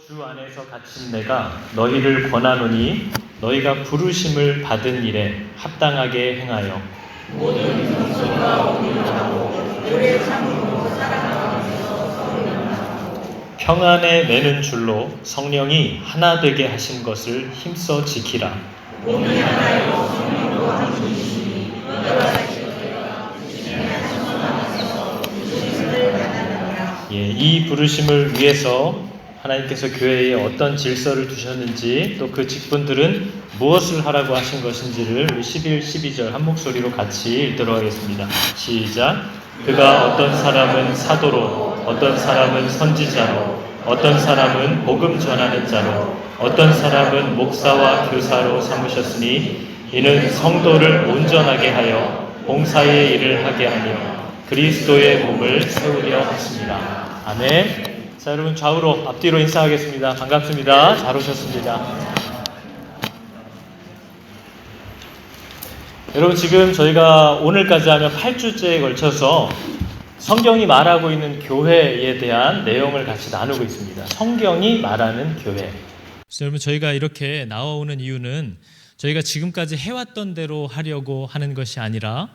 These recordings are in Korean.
주 안에서 갇힌 내가 너희를 권하노니 너희가 부르심을 받은 일에 합당하게 행하여 모든 겸손과 온유하고 오래 참음으로 살아나가면서 평안에 매는 줄로 성령이 하나 되게 하신 것을 힘써 지키라. 몸이 하나요 성령도 한 분이시니 여러 가지 교회가 부르심에 하심을 안에서 부르심을 받았느니라. 이 부르심을 위해서 하나님께서 교회에 어떤 질서를 두셨는지 또 그 직분들은 무엇을 하라고 하신 것인지를 11, 12절 한 목소리로 같이 읽도록 하겠습니다. 시작. 그가 어떤 사람은 사도로, 어떤 사람은 선지자로, 어떤 사람은 복음 전하는 자로, 어떤 사람은 목사와 교사로 삼으셨으니 이는 성도를 온전하게 하여 봉사의 일을 하게 하며 그리스도의 몸을 세우려 하십니다. 아멘. 자, 여러분 좌우로 앞뒤로 인사하겠습니다. 반갑습니다. 잘 오셨습니다. 여러분 지금 저희가 오늘까지 하면 8주째에 걸쳐서 성경이 말하고 있는 교회에 대한 내용을 같이 나누고 있습니다. 성경이 말하는 교회. 그래서 여러분 저희가 이렇게 나와오는 이유는 저희가 지금까지 해왔던 대로 하려고 하는 것이 아니라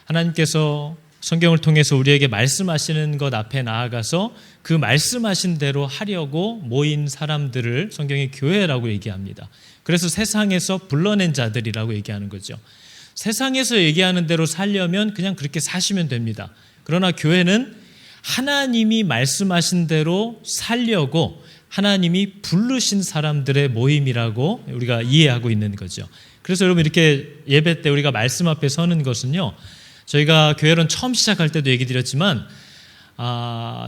하나님께서 성경을 통해서 우리에게 말씀하시는 것 앞에 나아가서 그 말씀하신 대로 하려고 모인 사람들을 성경이 교회라고 얘기합니다. 그래서 세상에서 불러낸 자들이라고 얘기하는 거죠. 세상에서 얘기하는 대로 살려면 그냥 그렇게 사시면 됩니다. 그러나 교회는 하나님이 말씀하신 대로 살려고 하나님이 부르신 사람들의 모임이라고 우리가 이해하고 있는 거죠. 그래서 여러분 이렇게 예배 때 우리가 말씀 앞에 서는 것은요, 저희가 교회론 처음 시작할 때도 얘기 드렸지만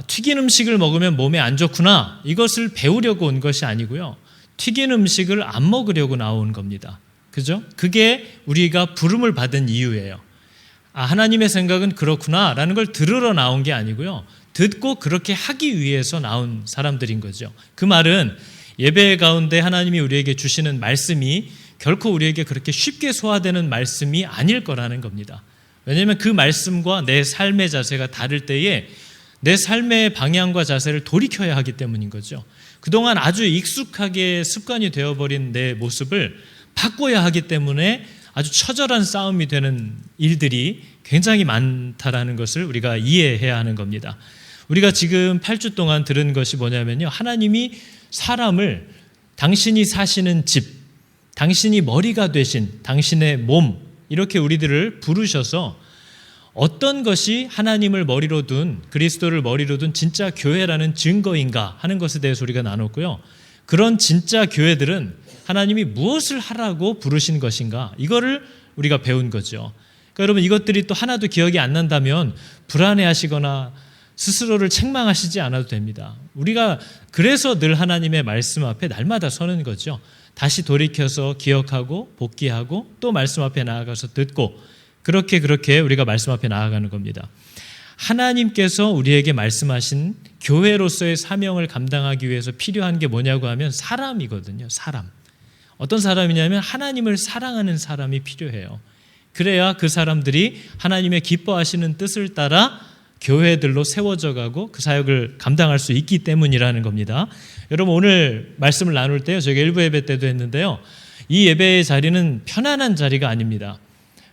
튀긴 음식을 먹으면 몸에 안 좋구나 이것을 배우려고 온 것이 아니고요, 튀긴 음식을 안 먹으려고 나온 겁니다. 그죠? 그게 우리가 부름을 받은 이유예요. 하나님의 생각은 그렇구나 라는 걸 들으러 나온 게 아니고요, 듣고 그렇게 하기 위해서 나온 사람들인 거죠. 그 말은 예배 가운데 하나님이 우리에게 주시는 말씀이 결코 우리에게 그렇게 쉽게 소화되는 말씀이 아닐 거라는 겁니다. 왜냐하면 그 말씀과 내 삶의 자세가 다를 때에 내 삶의 방향과 자세를 돌이켜야 하기 때문인 거죠. 그동안 아주 익숙하게 습관이 되어버린 내 모습을 바꿔야 하기 때문에 아주 처절한 싸움이 되는 일들이 굉장히 많다라는 것을 우리가 이해해야 하는 겁니다. 우리가 지금 8주 동안 들은 것이 뭐냐면요, 하나님이 사람을 당신이 사시는 집, 당신이 머리가 되신 당신의 몸, 이렇게 우리들을 부르셔서 어떤 것이 하나님을 머리로 둔, 그리스도를 머리로 둔 진짜 교회라는 증거인가 하는 것에 대해서 우리가 나눴고요. 그런 진짜 교회들은 하나님이 무엇을 하라고 부르신 것인가, 이거를 우리가 배운 거죠. 그러니까 여러분 이것들이 또 하나도 기억이 안 난다면 불안해하시거나 스스로를 책망하시지 않아도 됩니다. 우리가 그래서 늘 하나님의 말씀 앞에 날마다 서는 거죠. 다시 돌이켜서 기억하고 복기하고 또 말씀 앞에 나아가서 듣고 그렇게 우리가 말씀 앞에 나아가는 겁니다. 하나님께서 우리에게 말씀하신 교회로서의 사명을 감당하기 위해서 필요한 게 뭐냐고 하면 사람이거든요. 사람. 어떤 사람이냐면 하나님을 사랑하는 사람이 필요해요. 그래야 그 사람들이 하나님의 기뻐하시는 뜻을 따라 교회들로 세워져 가고 그 사역을 감당할 수 있기 때문이라는 겁니다. 여러분 오늘 말씀을 나눌 때요, 저희가 일부 예배 때도 했는데요, 이 예배의 자리는 편안한 자리가 아닙니다.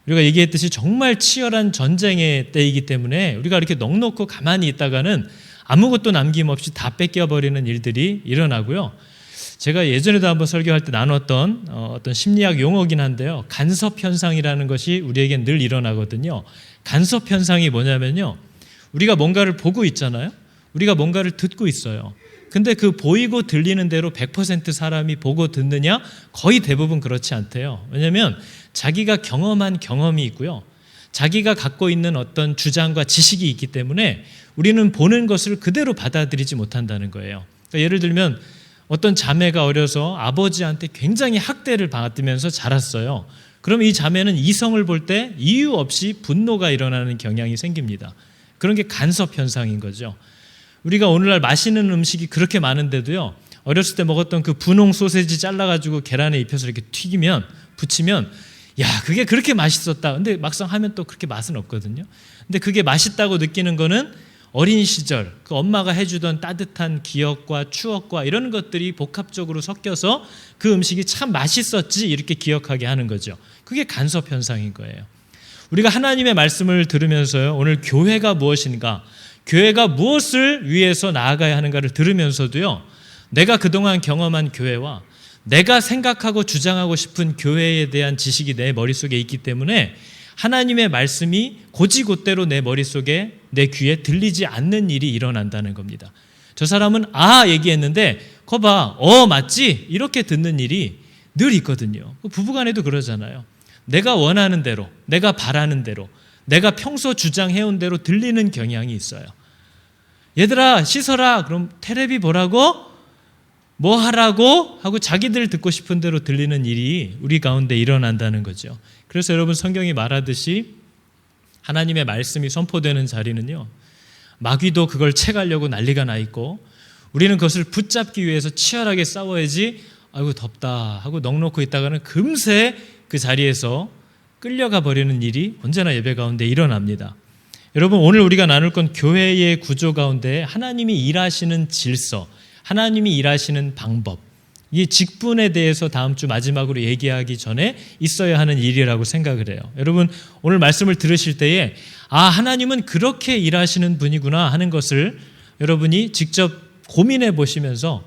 우리가 얘기했듯이 정말 치열한 전쟁의 때이기 때문에 우리가 이렇게 넋놓고 가만히 있다가는 아무것도 남김없이 다 뺏겨버리는 일들이 일어나고요. 제가 예전에도 한번 설교할 때 나눴던 어떤 심리학 용어긴 한데요, 간섭현상이라는 것이 우리에게 늘 일어나거든요. 간섭현상이 뭐냐면요, 우리가 뭔가를 보고 있잖아요. 우리가 뭔가를 듣고 있어요. 근데 그 보이고 들리는 대로 100% 사람이 보고 듣느냐? 거의 대부분 그렇지 않대요. 왜냐하면 자기가 경험한 경험이 있고요, 자기가 갖고 있는 어떤 주장과 지식이 있기 때문에 우리는 보는 것을 그대로 받아들이지 못한다는 거예요. 그러니까 예를 들면 어떤 자매가 어려서 아버지한테 굉장히 학대를 받으면서 자랐어요. 그럼 이 자매는 이성을 볼 때 이유 없이 분노가 일어나는 경향이 생깁니다. 그런 게 간섭 현상인 거죠. 우리가 오늘날 맛있는 음식이 그렇게 많은데도요, 어렸을 때 먹었던 그 분홍 소세지 잘라가지고 계란에 입혀서 이렇게 튀기면, 부치면, 야, 그게 그렇게 맛있었다. 근데 막상 하면 또 그렇게 맛은 없거든요. 근데 그게 맛있다고 느끼는 거는 어린 시절 그 엄마가 해주던 따뜻한 기억과 추억과 이런 것들이 복합적으로 섞여서 그 음식이 참 맛있었지 이렇게 기억하게 하는 거죠. 그게 간섭 현상인 거예요. 우리가 하나님의 말씀을 들으면서요, 오늘 교회가 무엇인가, 교회가 무엇을 위해서 나아가야 하는가를 들으면서도요, 내가 그동안 경험한 교회와 내가 생각하고 주장하고 싶은 교회에 대한 지식이 내 머릿속에 있기 때문에 하나님의 말씀이 곧이곧대로 내 머릿속에 내 귀에 들리지 않는 일이 일어난다는 겁니다. 저 사람은 얘기했는데 거봐 맞지? 이렇게 듣는 일이 늘 있거든요. 부부간에도 그러잖아요. 내가 원하는 대로, 내가 바라는 대로, 내가 평소 주장해온 대로 들리는 경향이 있어요. 얘들아 씻어라. 그럼 테레비 보라고? 뭐 하라고? 하고 자기들 듣고 싶은 대로 들리는 일이 우리 가운데 일어난다는 거죠. 그래서 여러분 성경이 말하듯이 하나님의 말씀이 선포되는 자리는요, 마귀도 그걸 채가려고 난리가 나 있고 우리는 그것을 붙잡기 위해서 치열하게 싸워야지 아이고 덥다 하고 넋놓고 있다가는 금세 그 자리에서 끌려가 버리는 일이 언제나 예배 가운데 일어납니다. 여러분 오늘 우리가 나눌 건 교회의 구조 가운데 하나님이 일하시는 질서, 하나님이 일하시는 방법, 이 직분에 대해서 다음 주 마지막으로 얘기하기 전에 있어야 하는 일이라고 생각을 해요. 여러분 오늘 말씀을 들으실 때에 하나님은 그렇게 일하시는 분이구나 하는 것을 여러분이 직접 고민해 보시면서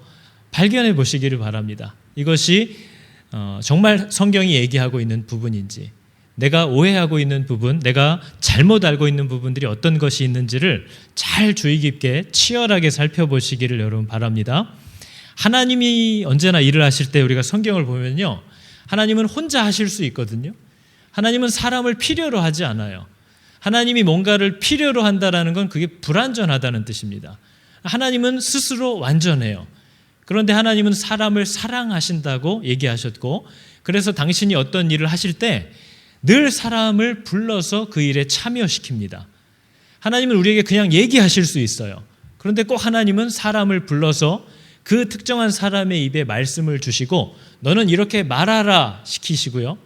발견해 보시기를 바랍니다. 이것이 정말 성경이 얘기하고 있는 부분인지, 내가 오해하고 있는 부분, 내가 잘못 알고 있는 부분들이 어떤 것이 있는지를 잘 주의 깊게 치열하게 살펴보시기를 여러분 바랍니다. 하나님이 언제나 일을 하실 때 우리가 성경을 보면요, 하나님은 혼자 하실 수 있거든요. 하나님은 사람을 필요로 하지 않아요. 하나님이 뭔가를 필요로 한다는 건 그게 불완전하다는 뜻입니다. 하나님은 스스로 완전해요. 그런데 하나님은 사람을 사랑하신다고 얘기하셨고, 그래서 당신이 어떤 일을 하실 때 늘 사람을 불러서 그 일에 참여시킵니다. 하나님은 우리에게 그냥 얘기하실 수 있어요. 그런데 꼭 하나님은 사람을 불러서 그 특정한 사람의 입에 말씀을 주시고 너는 이렇게 말하라 시키시고요,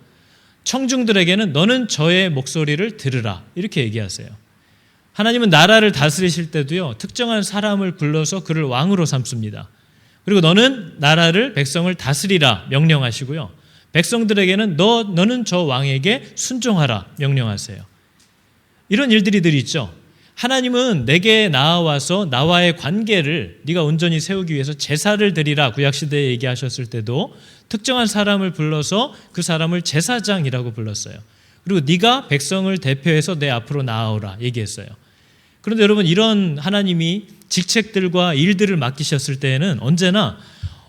청중들에게는 너는 저의 목소리를 들으라 이렇게 얘기하세요. 하나님은 나라를 다스리실 때도요, 특정한 사람을 불러서 그를 왕으로 삼습니다. 그리고 너는 나라를, 백성을 다스리라 명령하시고요, 백성들에게는 너는 저 왕에게 순종하라 명령하세요. 이런 일들이 늘 있죠. 하나님은 내게 나와서 나와의 관계를 네가 온전히 세우기 위해서 제사를 드리라 구약시대에 얘기하셨을 때도 특정한 사람을 불러서 그 사람을 제사장이라고 불렀어요. 그리고 네가 백성을 대표해서 내 앞으로 나아오라 얘기했어요. 그런데 여러분 이런 하나님이 직책들과 일들을 맡기셨을 때에는 언제나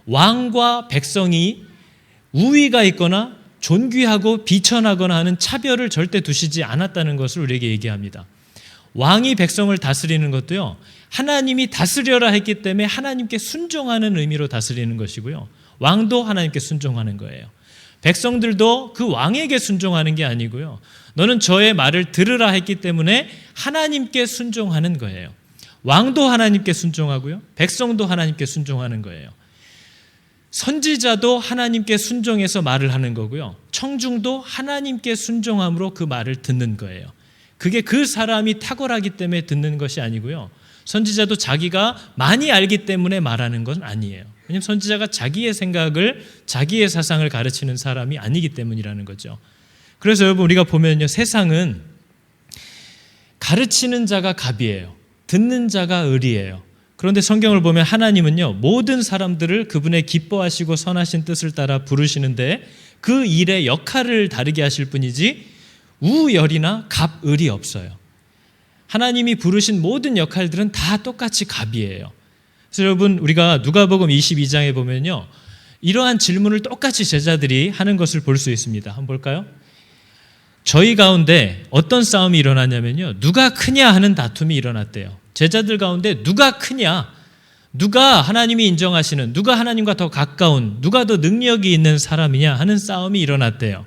왕과 백성이 우위가 있거나 존귀하고 비천하거나 하는 차별을 절대 두시지 않았다는 것을 우리에게 얘기합니다. 왕이 백성을 다스리는 것도요, 하나님이 다스려라 했기 때문에 하나님께 순종하는 의미로 다스리는 것이고요, 왕도 하나님께 순종하는 거예요. 백성들도 그 왕에게 순종하는 게 아니고요, 너는 저의 말을 들으라 했기 때문에 하나님께 순종하는 거예요. 왕도 하나님께 순종하고요, 백성도 하나님께 순종하는 거예요. 선지자도 하나님께 순종해서 말을 하는 거고요, 청중도 하나님께 순종함으로 그 말을 듣는 거예요. 그게 그 사람이 탁월하기 때문에 듣는 것이 아니고요, 선지자도 자기가 많이 알기 때문에 말하는 건 아니에요. 왜냐하면 선지자가 자기의 생각을, 자기의 사상을 가르치는 사람이 아니기 때문이라는 거죠. 그래서 여러분 우리가 보면요, 세상은 가르치는 자가 갑이에요. 듣는 자가 을이에요. 그런데 성경을 보면 하나님은요, 모든 사람들을 그분의 기뻐하시고 선하신 뜻을 따라 부르시는데 그 일의 역할을 다르게 하실 뿐이지 우열이나 갑을이 없어요. 하나님이 부르신 모든 역할들은 다 똑같이 갑이에요. 그래서 여러분 우리가 누가복음 22장에 보면요, 이러한 질문을 똑같이 제자들이 하는 것을 볼 수 있습니다. 한번 볼까요? 저희 가운데 어떤 싸움이 일어났냐면요, 누가 크냐 하는 다툼이 일어났대요. 제자들 가운데 누가 크냐, 누가 하나님이 인정하시는, 누가 하나님과 더 가까운, 누가 더 능력이 있는 사람이냐 하는 싸움이 일어났대요.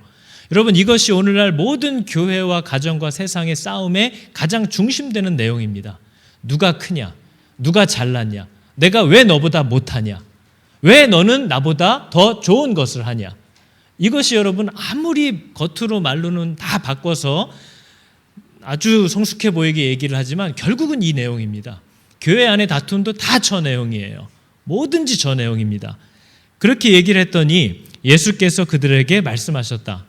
여러분 이것이 오늘날 모든 교회와 가정과 세상의 싸움의 가장 중심되는 내용입니다. 누가 크냐, 누가 잘났냐, 내가 왜 너보다 못하냐, 왜 너는 나보다 더 좋은 것을 하냐. 이것이 여러분 아무리 겉으로 말로는 다 바꿔서 아주 성숙해 보이게 얘기를 하지만 결국은 이 내용입니다. 교회 안의 다툼도 다 저 내용이에요. 뭐든지 저 내용입니다. 그렇게 얘기를 했더니 예수께서 그들에게 말씀하셨다.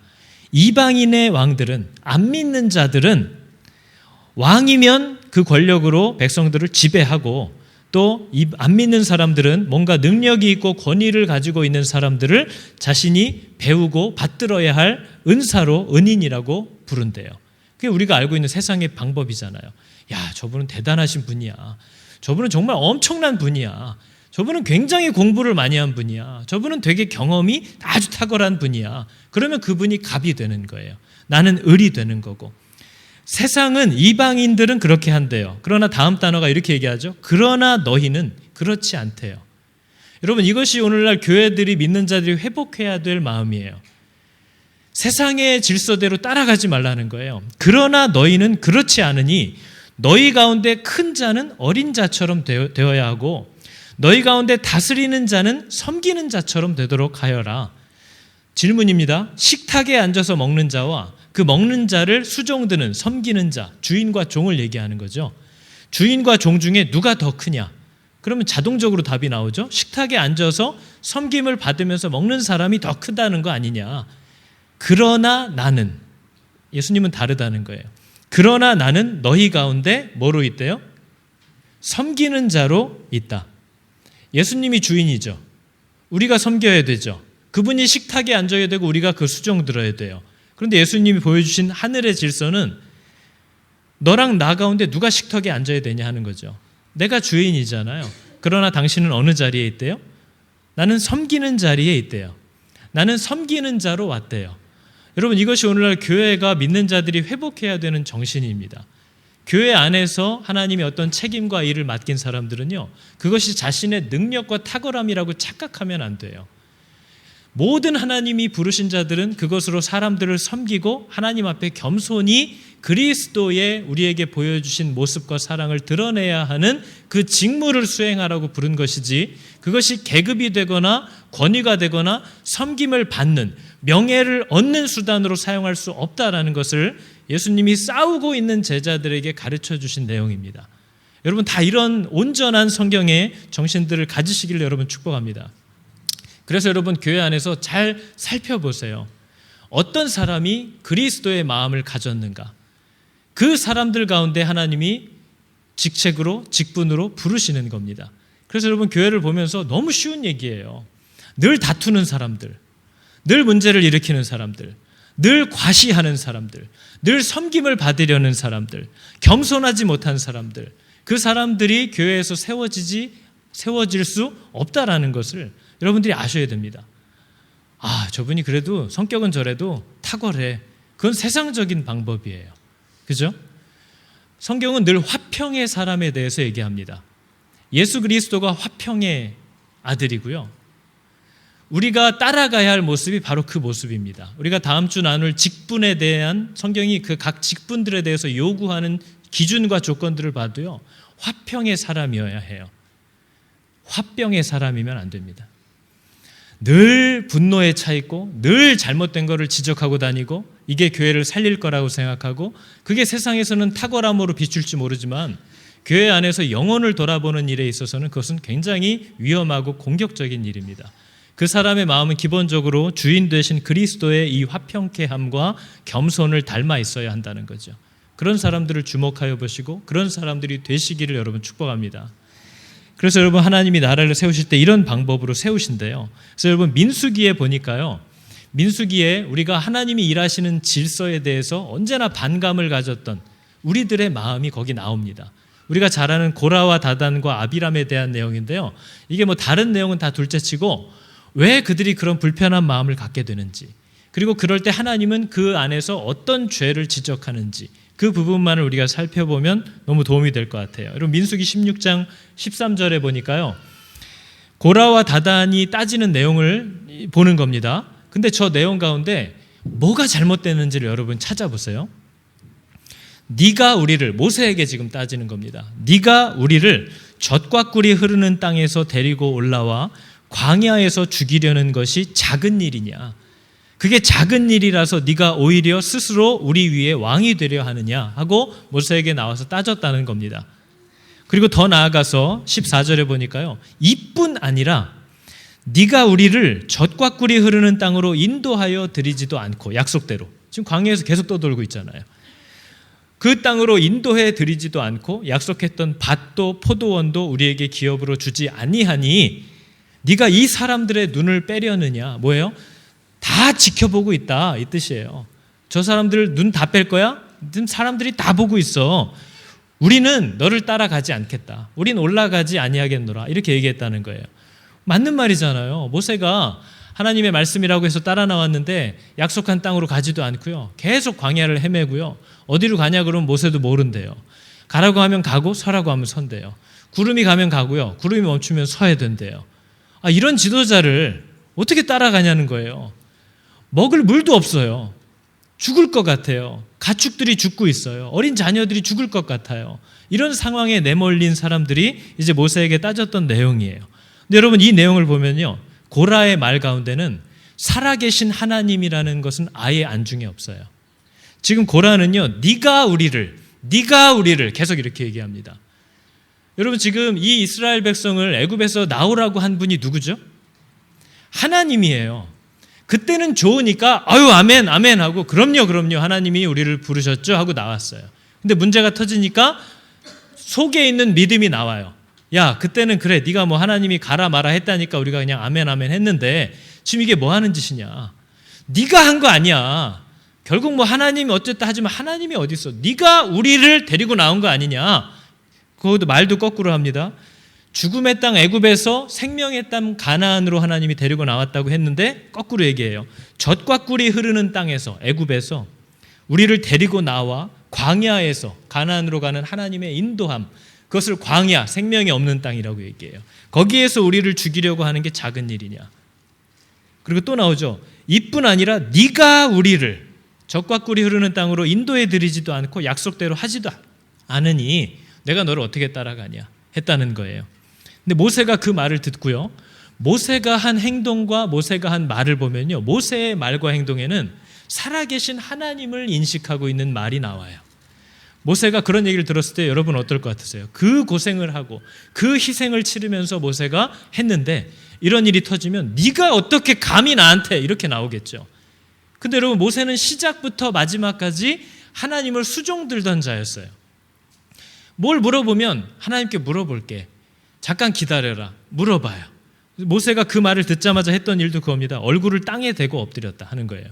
이방인의 왕들은, 안 믿는 자들은 왕이면 그 권력으로 백성들을 지배하고, 또 안 믿는 사람들은 뭔가 능력이 있고 권위를 가지고 있는 사람들을 자신이 배우고 받들어야 할 은사로 은인이라고 부른대요. 그게 우리가 알고 있는 세상의 방법이잖아요. 야, 저분은 대단하신 분이야. 저분은 정말 엄청난 분이야. 저분은 굉장히 공부를 많이 한 분이야. 저분은 되게 경험이 아주 탁월한 분이야. 그러면 그분이 갑이 되는 거예요. 나는 을이 되는 거고. 세상은, 이방인들은 그렇게 한대요. 그러나 다음 단어가 이렇게 얘기하죠. 그러나 너희는 그렇지 않대요. 여러분, 이것이 오늘날 교회들이, 믿는 자들이 회복해야 될 마음이에요. 세상의 질서대로 따라가지 말라는 거예요. 그러나 너희는 그렇지 않으니 너희 가운데 큰 자는 어린 자처럼 되어야 하고, 너희 가운데 다스리는 자는 섬기는 자처럼 되도록 하여라. 질문입니다. 식탁에 앉아서 먹는 자와 그 먹는 자를 수종드는 섬기는 자, 주인과 종을 얘기하는 거죠. 주인과 종 중에 누가 더 크냐? 그러면 자동적으로 답이 나오죠. 식탁에 앉아서 섬김을 받으면서 먹는 사람이 더 크다는 거 아니냐. 그러나 나는, 예수님은 다르다는 거예요. 그러나 나는 너희 가운데 뭐로 있대요? 섬기는 자로 있다. 예수님이 주인이죠. 우리가 섬겨야 되죠. 그분이 식탁에 앉아야 되고 우리가 그 수종 들어야 돼요. 그런데 예수님이 보여주신 하늘의 질서는 너랑 나 가운데 누가 식탁에 앉아야 되냐 하는 거죠. 내가 주인이잖아요. 그러나 당신은 어느 자리에 있대요? 나는 섬기는 자리에 있대요. 나는 섬기는 자로 왔대요. 여러분, 이것이 오늘날 교회가, 믿는 자들이 회복해야 되는 정신입니다. 교회 안에서 하나님이 어떤 책임과 일을 맡긴 사람들은요, 그것이 자신의 능력과 탁월함이라고 착각하면 안 돼요. 모든 하나님이 부르신 자들은 그것으로 사람들을 섬기고 하나님 앞에 겸손히 그리스도의 우리에게 보여주신 모습과 사랑을 드러내야 하는 그 직무를 수행하라고 부른 것이지, 그것이 계급이 되거나 권위가 되거나 섬김을 받는, 명예를 얻는 수단으로 사용할 수 없다라는 것을 예수님이 싸우고 있는 제자들에게 가르쳐 주신 내용입니다. 여러분, 다 이런 온전한 성경의 정신들을 가지시기를 여러분 축복합니다. 그래서 여러분, 교회 안에서 잘 살펴보세요. 어떤 사람이 그리스도의 마음을 가졌는가? 그 사람들 가운데 하나님이 직책으로, 직분으로 부르시는 겁니다. 그래서 여러분, 교회를 보면서 너무 쉬운 얘기예요. 늘 다투는 사람들, 늘 문제를 일으키는 사람들, 늘 과시하는 사람들, 늘 섬김을 받으려는 사람들, 겸손하지 못한 사람들, 그 사람들이 교회에서 세워질 수 없다라는 것을 여러분들이 아셔야 됩니다. 아, 저분이 그래도 성격은 저래도 탁월해. 그건 세상적인 방법이에요. 그죠? 성경은 늘 화평의 사람에 대해서 얘기합니다. 예수 그리스도가 화평의 아들이고요. 우리가 따라가야 할 모습이 바로 그 모습입니다. 우리가 다음 주 나눌 직분에 대한, 성경이 그 각 직분들에 대해서 요구하는 기준과 조건들을 봐도요, 화평의 사람이어야 해요. 화병의 사람이면 안 됩니다. 늘 분노에 차 있고 늘 잘못된 것을 지적하고 다니고 이게 교회를 살릴 거라고 생각하고, 그게 세상에서는 탁월함으로 비출지 모르지만 교회 안에서 영혼을 돌아보는 일에 있어서는 그것은 굉장히 위험하고 공격적인 일입니다. 그 사람의 마음은 기본적으로 주인 되신 그리스도의 이 화평케함과 겸손을 닮아 있어야 한다는 거죠. 그런 사람들을 주목하여 보시고 그런 사람들이 되시기를 여러분 축복합니다. 그래서 여러분, 하나님이 나라를 세우실 때 이런 방법으로 세우신대요. 그래서 여러분, 민수기에 보니까요, 민수기에 우리가 하나님이 일하시는 질서에 대해서 언제나 반감을 가졌던 우리들의 마음이 거기 나옵니다. 우리가 잘 아는 고라와 다단과 아비람에 대한 내용인데요, 이게 뭐 다른 내용은 다 둘째치고 왜 그들이 그런 불편한 마음을 갖게 되는지, 그리고 그럴 때 하나님은 그 안에서 어떤 죄를 지적하는지, 그 부분만을 우리가 살펴보면 너무 도움이 될 것 같아요. 여러분, 민수기 16장 13절에 보니까요, 고라와 다단이 따지는 내용을 보는 겁니다. 근데 저 내용 가운데 뭐가 잘못되는지를 여러분 찾아보세요. 네가 우리를, 모세에게 지금 따지는 겁니다. 네가 우리를 젖과 꿀이 흐르는 땅에서 데리고 올라와 광야에서 죽이려는 것이 작은 일이냐? 그게 작은 일이라서 네가 오히려 스스로 우리 위에 왕이 되려 하느냐 하고 모세에게 나와서 따졌다는 겁니다. 그리고 더 나아가서 14절에 보니까요. 이뿐 아니라 네가 우리를 젖과 꿀이 흐르는 땅으로 인도하여 드리지도 않고, 약속대로 지금 광야에서 계속 떠돌고 있잖아요. 그 땅으로 인도해 드리지도 않고 약속했던 밭도 포도원도 우리에게 기업으로 주지 아니하니 네가 이 사람들의 눈을 빼려느냐. 뭐예요? 다 지켜보고 있다, 이 뜻이에요. 저 사람들 눈 다 뺄 거야? 지금 사람들이 다 보고 있어. 우리는 너를 따라가지 않겠다. 우린 올라가지 아니하겠노라. 이렇게 얘기했다는 거예요. 맞는 말이잖아요. 모세가 하나님의 말씀이라고 해서 따라 나왔는데 약속한 땅으로 가지도 않고요. 계속 광야를 헤매고요. 어디로 가냐 그러면 모세도 모른대요. 가라고 하면 가고 서라고 하면 선대요. 구름이 가면 가고요. 구름이 멈추면 서야 된대요. 이런 지도자를 어떻게 따라가냐는 거예요. 먹을 물도 없어요. 죽을 것 같아요. 가축들이 죽고 있어요. 어린 자녀들이 죽을 것 같아요. 이런 상황에 내몰린 사람들이 이제 모세에게 따졌던 내용이에요. 근데 여러분, 이 내용을 보면요, 고라의 말 가운데는 살아계신 하나님이라는 것은 아예 안중에 없어요. 지금 고라는요, 네가 우리를 계속 이렇게 얘기합니다. 여러분, 지금 이 이스라엘 백성을 애굽에서 나오라고 한 분이 누구죠? 하나님이에요. 그때는 좋으니까 아유 아멘 아멘 하고 그럼요 하나님이 우리를 부르셨죠 하고 나왔어요. 근데 문제가 터지니까 속에 있는 믿음이 나와요. 야, 그때는 그래, 네가 뭐 하나님이 가라 마라 했다니까 우리가 그냥 아멘 아멘 했는데 지금 이게 뭐 하는 짓이냐. 네가 한 거 아니야. 결국 뭐 하나님이 어쨌다 하지만 하나님이 어디 있어. 네가 우리를 데리고 나온 거 아니냐. 그것도 말도 거꾸로 합니다. 죽음의 땅 애굽에서 생명의 땅 가나안으로 하나님이 데리고 나왔다고 했는데 거꾸로 얘기해요. 젖과 꿀이 흐르는 땅에서, 애굽에서 우리를 데리고 나와 광야에서 가나안으로 가는 하나님의 인도함, 그것을 광야, 생명이 없는 땅이라고 얘기해요. 거기에서 우리를 죽이려고 하는 게 작은 일이냐. 그리고 또 나오죠. 이뿐 아니라 네가 우리를 젖과 꿀이 흐르는 땅으로 인도해 드리지도 않고 약속대로 하지도 않으니 내가 너를 어떻게 따라가냐 했다는 거예요. 근데 모세가 그 말을 듣고요, 모세가 한 행동과 모세가 한 말을 보면요, 모세의 말과 행동에는 살아계신 하나님을 인식하고 있는 말이 나와요. 모세가 그런 얘기를 들었을 때 여러분 어떨 것 같으세요? 그 고생을 하고 그 희생을 치르면서 모세가 했는데 이런 일이 터지면 네가 어떻게 감히 나한테, 이렇게 나오겠죠. 근데 여러분, 모세는 시작부터 마지막까지 하나님을 수종들던 자였어요. 뭘 물어보면 하나님께 물어볼게, 잠깐 기다려라, 물어봐요. 모세가 그 말을 듣자마자 했던 일도 그겁니다. 얼굴을 땅에 대고 엎드렸다 하는 거예요.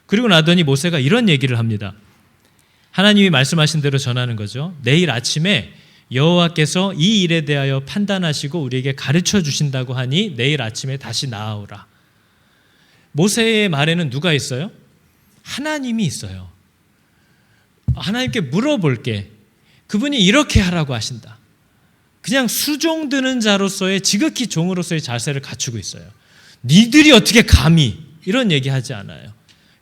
그리고 나더니 모세가 이런 얘기를 합니다. 하나님이 말씀하신 대로 전하는 거죠. 내일 아침에 여호와께서 이 일에 대하여 판단하시고 우리에게 가르쳐 주신다고 하니 내일 아침에 다시 나아오라. 모세의 말에는 누가 있어요? 하나님이 있어요. 하나님께 물어볼게. 그분이 이렇게 하라고 하신다. 그냥 수종드는 자로서의, 지극히 종으로서의 자세를 갖추고 있어요. 니들이 어떻게 감히, 이런 얘기하지 않아요.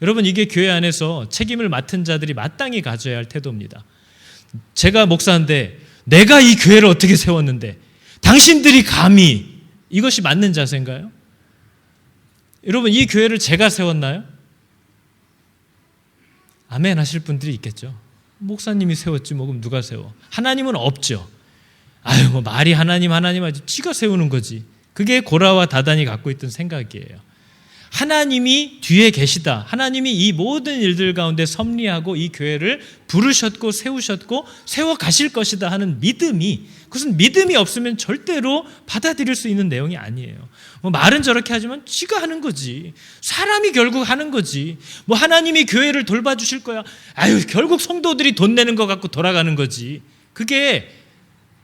여러분, 이게 교회 안에서 책임을 맡은 자들이 마땅히 가져야 할 태도입니다. 제가 목사인데 내가 이 교회를 어떻게 세웠는데 당신들이 감히, 이것이 맞는 자세인가요? 여러분, 이 교회를 제가 세웠나요? 아멘 하실 분들이 있겠죠. 목사님이 세웠지 뭐, 그럼 누가 세워? 하나님은 없죠. 아유, 뭐 말이 하나님 하지, 지가 세우는 거지. 그게 고라와 다단이 갖고 있던 생각이에요. 하나님이 뒤에 계시다. 하나님이 이 모든 일들 가운데 섭리하고 이 교회를 부르셨고 세우셨고 세워 가실 것이다 하는 믿음이, 그것은 믿음이 없으면 절대로 받아들일 수 있는 내용이 아니에요. 뭐 말은 저렇게 하지만 지가 하는 거지. 사람이 결국 하는 거지. 뭐 하나님이 교회를 돌봐주실 거야. 아유, 결국 성도들이 돈 내는 거 갖고 돌아가는 거지. 그게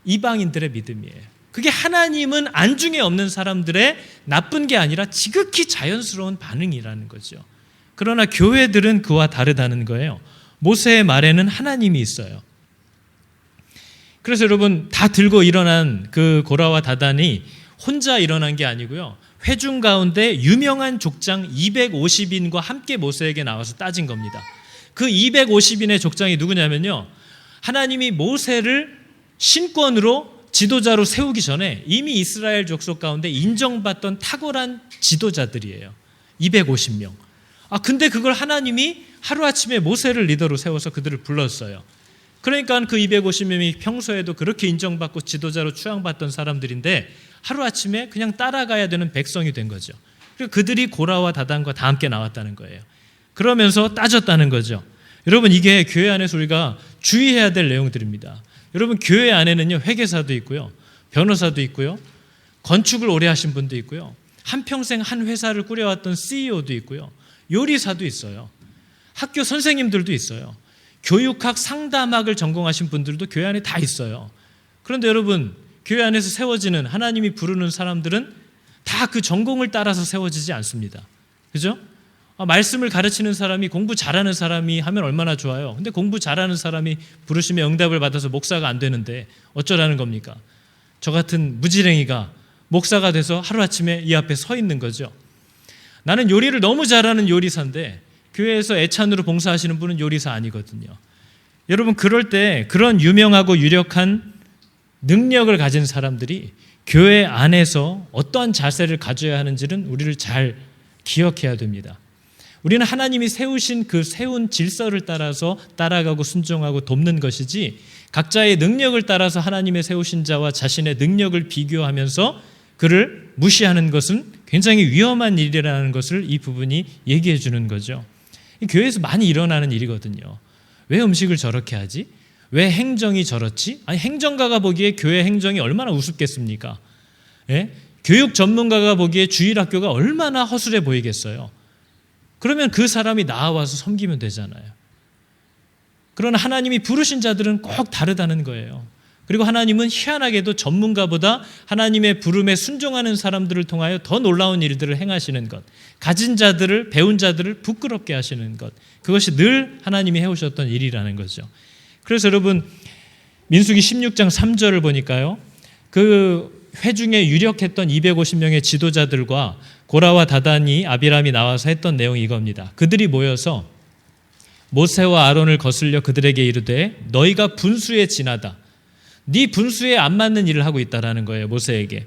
이방인들의 믿음이에요. 그게 하나님은 안중에 없는 사람들의 나쁜 게 아니라 지극히 자연스러운 반응이라는 거죠. 그러나 교회들은 그와 다르다는 거예요. 모세의 말에는 하나님이 있어요. 그래서 여러분, 다 들고 일어난 그 고라와 다단이 혼자 일어난 게 아니고요, 회중 가운데 유명한 족장 250인과 함께 모세에게 나와서 따진 겁니다. 그 250인의 족장이 누구냐면요, 하나님이 모세를 신권으로 지도자로 세우기 전에 이미 이스라엘 족속 가운데 인정받던 탁월한 지도자들이에요. 250명. 근데 그걸 하나님이 하루아침에 모세를 리더로 세워서 그들을 불렀어요. 그러니까 그 250명이 평소에도 그렇게 인정받고 지도자로 추앙받던 사람들인데 하루아침에 그냥 따라가야 되는 백성이 된 거죠. 그리고 그들이 고라와 다단과 다 함께 나왔다는 거예요. 그러면서 따졌다는 거죠. 여러분, 이게 교회 안에서 우리가 주의해야 될 내용들입니다. 여러분, 교회 안에는요, 회계사도 있고요, 변호사도 있고요, 건축을 오래 하신 분도 있고요, 한평생 한 회사를 꾸려왔던 CEO도 있고요, 요리사도 있어요, 학교 선생님들도 있어요, 교육학, 상담학을 전공하신 분들도 교회 안에 다 있어요. 그런데 여러분, 교회 안에서 세워지는, 하나님이 부르는 사람들은 다 그 전공을 따라서 세워지지 않습니다. 그죠? 말씀을 가르치는 사람이, 공부 잘하는 사람이 하면 얼마나 좋아요. 근데 공부 잘하는 사람이 부르심에 응답을 받아서 목사가 안 되는데 어쩌라는 겁니까? 저 같은 무지랭이가 목사가 돼서 하루아침에 이 앞에 서 있는 거죠. 나는 요리를 너무 잘하는 요리사인데 교회에서 애찬으로 봉사하시는 분은 요리사 아니거든요. 여러분, 그럴 때 그런 유명하고 유력한 능력을 가진 사람들이 교회 안에서 어떠한 자세를 가져야 하는지는 우리를 잘 기억해야 됩니다. 우리는 하나님이 세우신 그 세운 질서를 따라서 따라가고 순종하고 돕는 것이지, 각자의 능력을 따라서 하나님의 세우신 자와 자신의 능력을 비교하면서 그를 무시하는 것은 굉장히 위험한 일이라는 것을 이 부분이 얘기해 주는 거죠. 교회에서 많이 일어나는 일이거든요. 왜 음식을 저렇게 하지? 왜 행정이 저렇지? 행정가가 보기에 교회 행정이 얼마나 우습겠습니까? 예? 교육 전문가가 보기에 주일학교가 얼마나 허술해 보이겠어요. 그러면 그 사람이 나와서 섬기면 되잖아요. 그러나 하나님이 부르신 자들은 꼭 다르다는 거예요. 그리고 하나님은 희한하게도 전문가보다 하나님의 부름에 순종하는 사람들을 통하여 더 놀라운 일들을 행하시는 것, 가진 자들을, 배운 자들을 부끄럽게 하시는 것, 그것이 늘 하나님이 해오셨던 일이라는 거죠. 그래서 여러분, 민수기 16장 3절을 보니까요, 그 회중에 유력했던 250명의 지도자들과 고라와 다단이, 아비람이 나와서 했던 내용이 이겁니다. 그들이 모여서 모세와 아론을 거슬려 그들에게 이르되 너희가 분수에 지나다, 네 분수에 안 맞는 일을 하고 있다라는 거예요. 모세에게.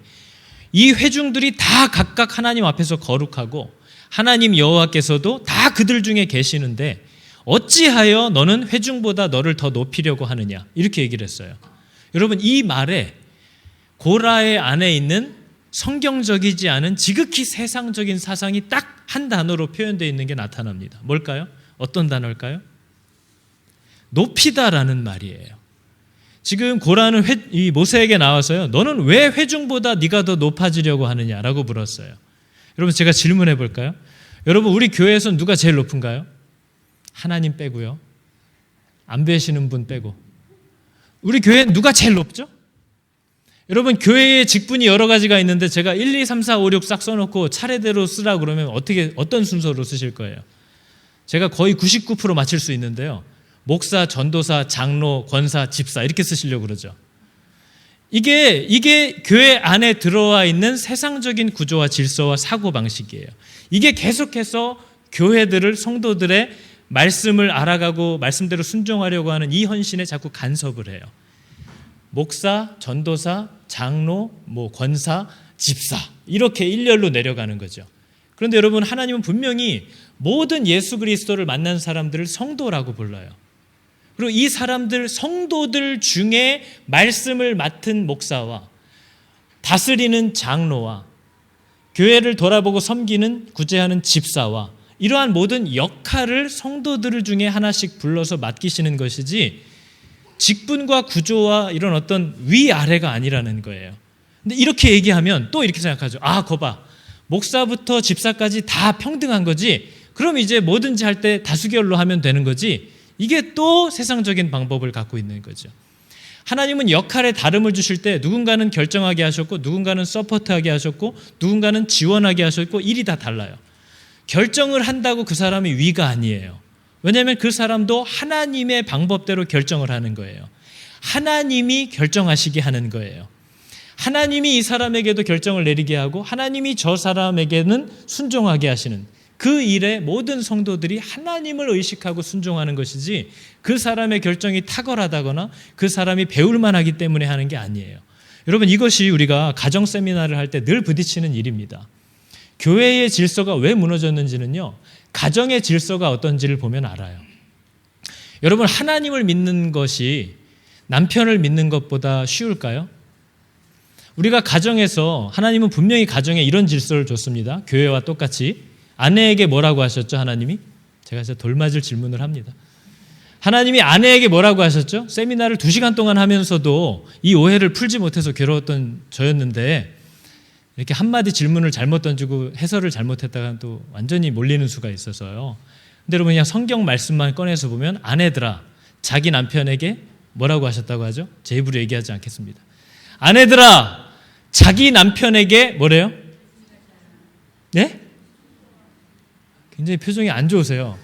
이 회중들이 다 각각 하나님 앞에서 거룩하고 하나님 여호와께서도 다 그들 중에 계시는데 어찌하여 너는 회중보다 너를 더 높이려고 하느냐, 이렇게 얘기를 했어요. 여러분, 이 말에 고라의 안에 있는 성경적이지 않은 지극히 세상적인 사상이 딱 한 단어로 표현되어 있는 게 나타납니다. 뭘까요? 어떤 단어일까요? 높이다라는 말이에요. 지금 고라는 이 모세에게 나와서요, 너는 왜 회중보다 네가 더 높아지려고 하느냐라고 물었어요. 여러분, 제가 질문해 볼까요? 여러분, 우리 교회에서는 누가 제일 높은가요? 하나님 빼고요. 안 뵈시는 분 빼고. 우리 교회는 누가 제일 높죠? 여러분, 교회의 직분이 여러 가지가 있는데 제가 1, 2, 3, 4, 5, 6 싹 써놓고 차례대로 쓰라 그러면 어떤 순서로 쓰실 거예요? 제가 거의 99% 맞힐 수 있는데요. 목사, 전도사, 장로, 권사, 집사 이렇게 쓰시려고 그러죠. 이게 교회 안에 들어와 있는 세상적인 구조와 질서와 사고방식이에요. 이게 계속해서 교회들을, 성도들의 말씀을 알아가고 말씀대로 순종하려고 하는 이 헌신에 자꾸 간섭을 해요. 목사, 전도사, 장로, 권사, 집사 이렇게 일렬로 내려가는 거죠. 그런데 여러분, 하나님은 분명히 모든 예수 그리스도를 만난 사람들을 성도라고 불러요. 그리고 이 사람들, 성도들 중에 말씀을 맡은 목사와 다스리는 장로와 교회를 돌아보고 섬기는, 구제하는 집사와 이러한 모든 역할을 성도들 중에 하나씩 불러서 맡기시는 것이지 직분과 구조와 이런 어떤 위아래가 아니라는 거예요. 근데 이렇게 얘기하면 또 이렇게 생각하죠. 거봐, 목사부터 집사까지 다 평등한 거지, 그럼 이제 뭐든지 할 때 다수결로 하면 되는 거지. 이게 또 세상적인 방법을 갖고 있는 거죠. 하나님은 역할에 다름을 주실 때 누군가는 결정하게 하셨고, 누군가는 서포트하게 하셨고, 누군가는 지원하게 하셨고, 일이 다 달라요. 결정을 한다고 그 사람이 위가 아니에요. 왜냐하면 그 사람도 하나님의 방법대로 결정을 하는 거예요. 하나님이 결정하시게 하는 거예요. 하나님이 이 사람에게도 결정을 내리게 하고 하나님이 저 사람에게는 순종하게 하시는 그 일에 모든 성도들이 하나님을 의식하고 순종하는 것이지 그 사람의 결정이 탁월하다거나 그 사람이 배울 만하기 때문에 하는 게 아니에요. 여러분, 이것이 우리가 가정 세미나를 할 때 늘 부딪히는 일입니다. 교회의 질서가 왜 무너졌는지는요, 가정의 질서가 어떤지를 보면 알아요. 여러분, 하나님을 믿는 것이 남편을 믿는 것보다 쉬울까요? 우리가 가정에서, 하나님은 분명히 가정에 이런 질서를 줬습니다. 교회와 똑같이. 아내에게 뭐라고 하셨죠, 하나님이? 제가 진짜 돌맞을 질문을 합니다. 하나님이 아내에게 뭐라고 하셨죠? 세미나를 2시간 동안 하면서도 이 오해를 풀지 못해서 괴로웠던 저였는데, 이렇게 한마디 질문을 잘못 던지고 해설을 잘못했다가 또 완전히 몰리는 수가 있어서요. 근데 여러분, 그냥 성경 말씀만 꺼내서 보면, 아내들아, 자기 남편에게 뭐라고 하셨다고 하죠? 제 입으로 얘기하지 않겠습니다. 아내들아, 자기 남편에게 뭐래요? 네? 굉장히 표정이 안 좋으세요.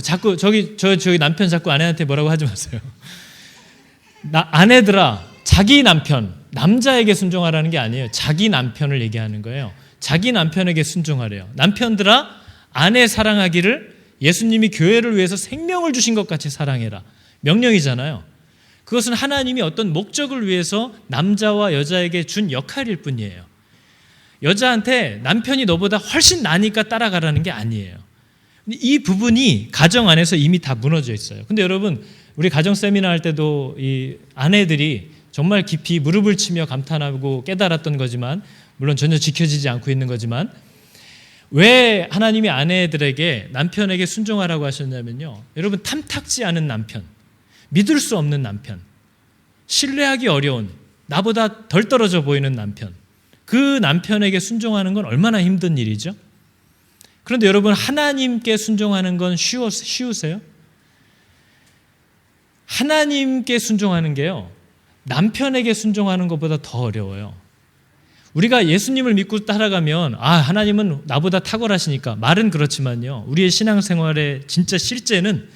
자꾸 저기 남편 자꾸 아내한테 뭐라고 하지 마세요. 아내들아, 자기 남편, 남자에게 순종하라는 게 아니에요. 자기 남편을 얘기하는 거예요. 자기 남편에게 순종하래요. 남편들아, 아내 사랑하기를 예수님이 교회를 위해서 생명을 주신 것 같이 사랑해라. 명령이잖아요. 그것은 하나님이 어떤 목적을 위해서 남자와 여자에게 준 역할일 뿐이에요. 여자한테 남편이 너보다 훨씬 나니까 따라가라는 게 아니에요. 이 부분이 가정 안에서 이미 다 무너져 있어요. 근데 여러분, 우리 가정 세미나 할 때도 이 아내들이 정말 깊이 무릎을 치며 감탄하고 깨달았던 거지만, 물론 전혀 지켜지지 않고 있는 거지만, 왜 하나님이 아내들에게 남편에게 순종하라고 하셨냐면요, 여러분, 탐탁지 않은 남편, 믿을 수 없는 남편, 신뢰하기 어려운, 나보다 덜 떨어져 보이는 남편, 그 남편에게 순종하는 건 얼마나 힘든 일이죠? 그런데 여러분, 하나님께 순종하는 건 쉬우세요? 하나님께 순종하는 게요, 남편에게 순종하는 것보다 더 어려워요. 우리가 예수님을 믿고 따라가면, 하나님은 나보다 탁월하시니까, 말은 그렇지만요, 우리의 신앙생활의 진짜 실제는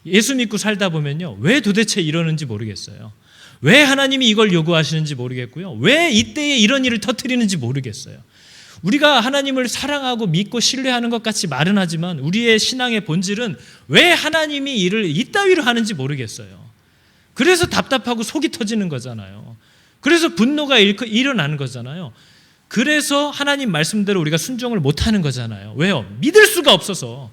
예수 믿고 살다 보면요, 왜 도대체 이러는지 모르겠어요. 왜 하나님이 이걸 요구하시는지 모르겠고요, 왜 이때에 이런 일을 터뜨리는지 모르겠어요. 우리가 하나님을 사랑하고 믿고 신뢰하는 것 같이 말은 하지만, 우리의 신앙의 본질은 왜 하나님이 일을 이따위로 하는지 모르겠어요. 그래서 답답하고 속이 터지는 거잖아요. 그래서 분노가 일어나는 거잖아요. 그래서 하나님 말씀대로 우리가 순종을 못하는 거잖아요. 왜요? 믿을 수가 없어서.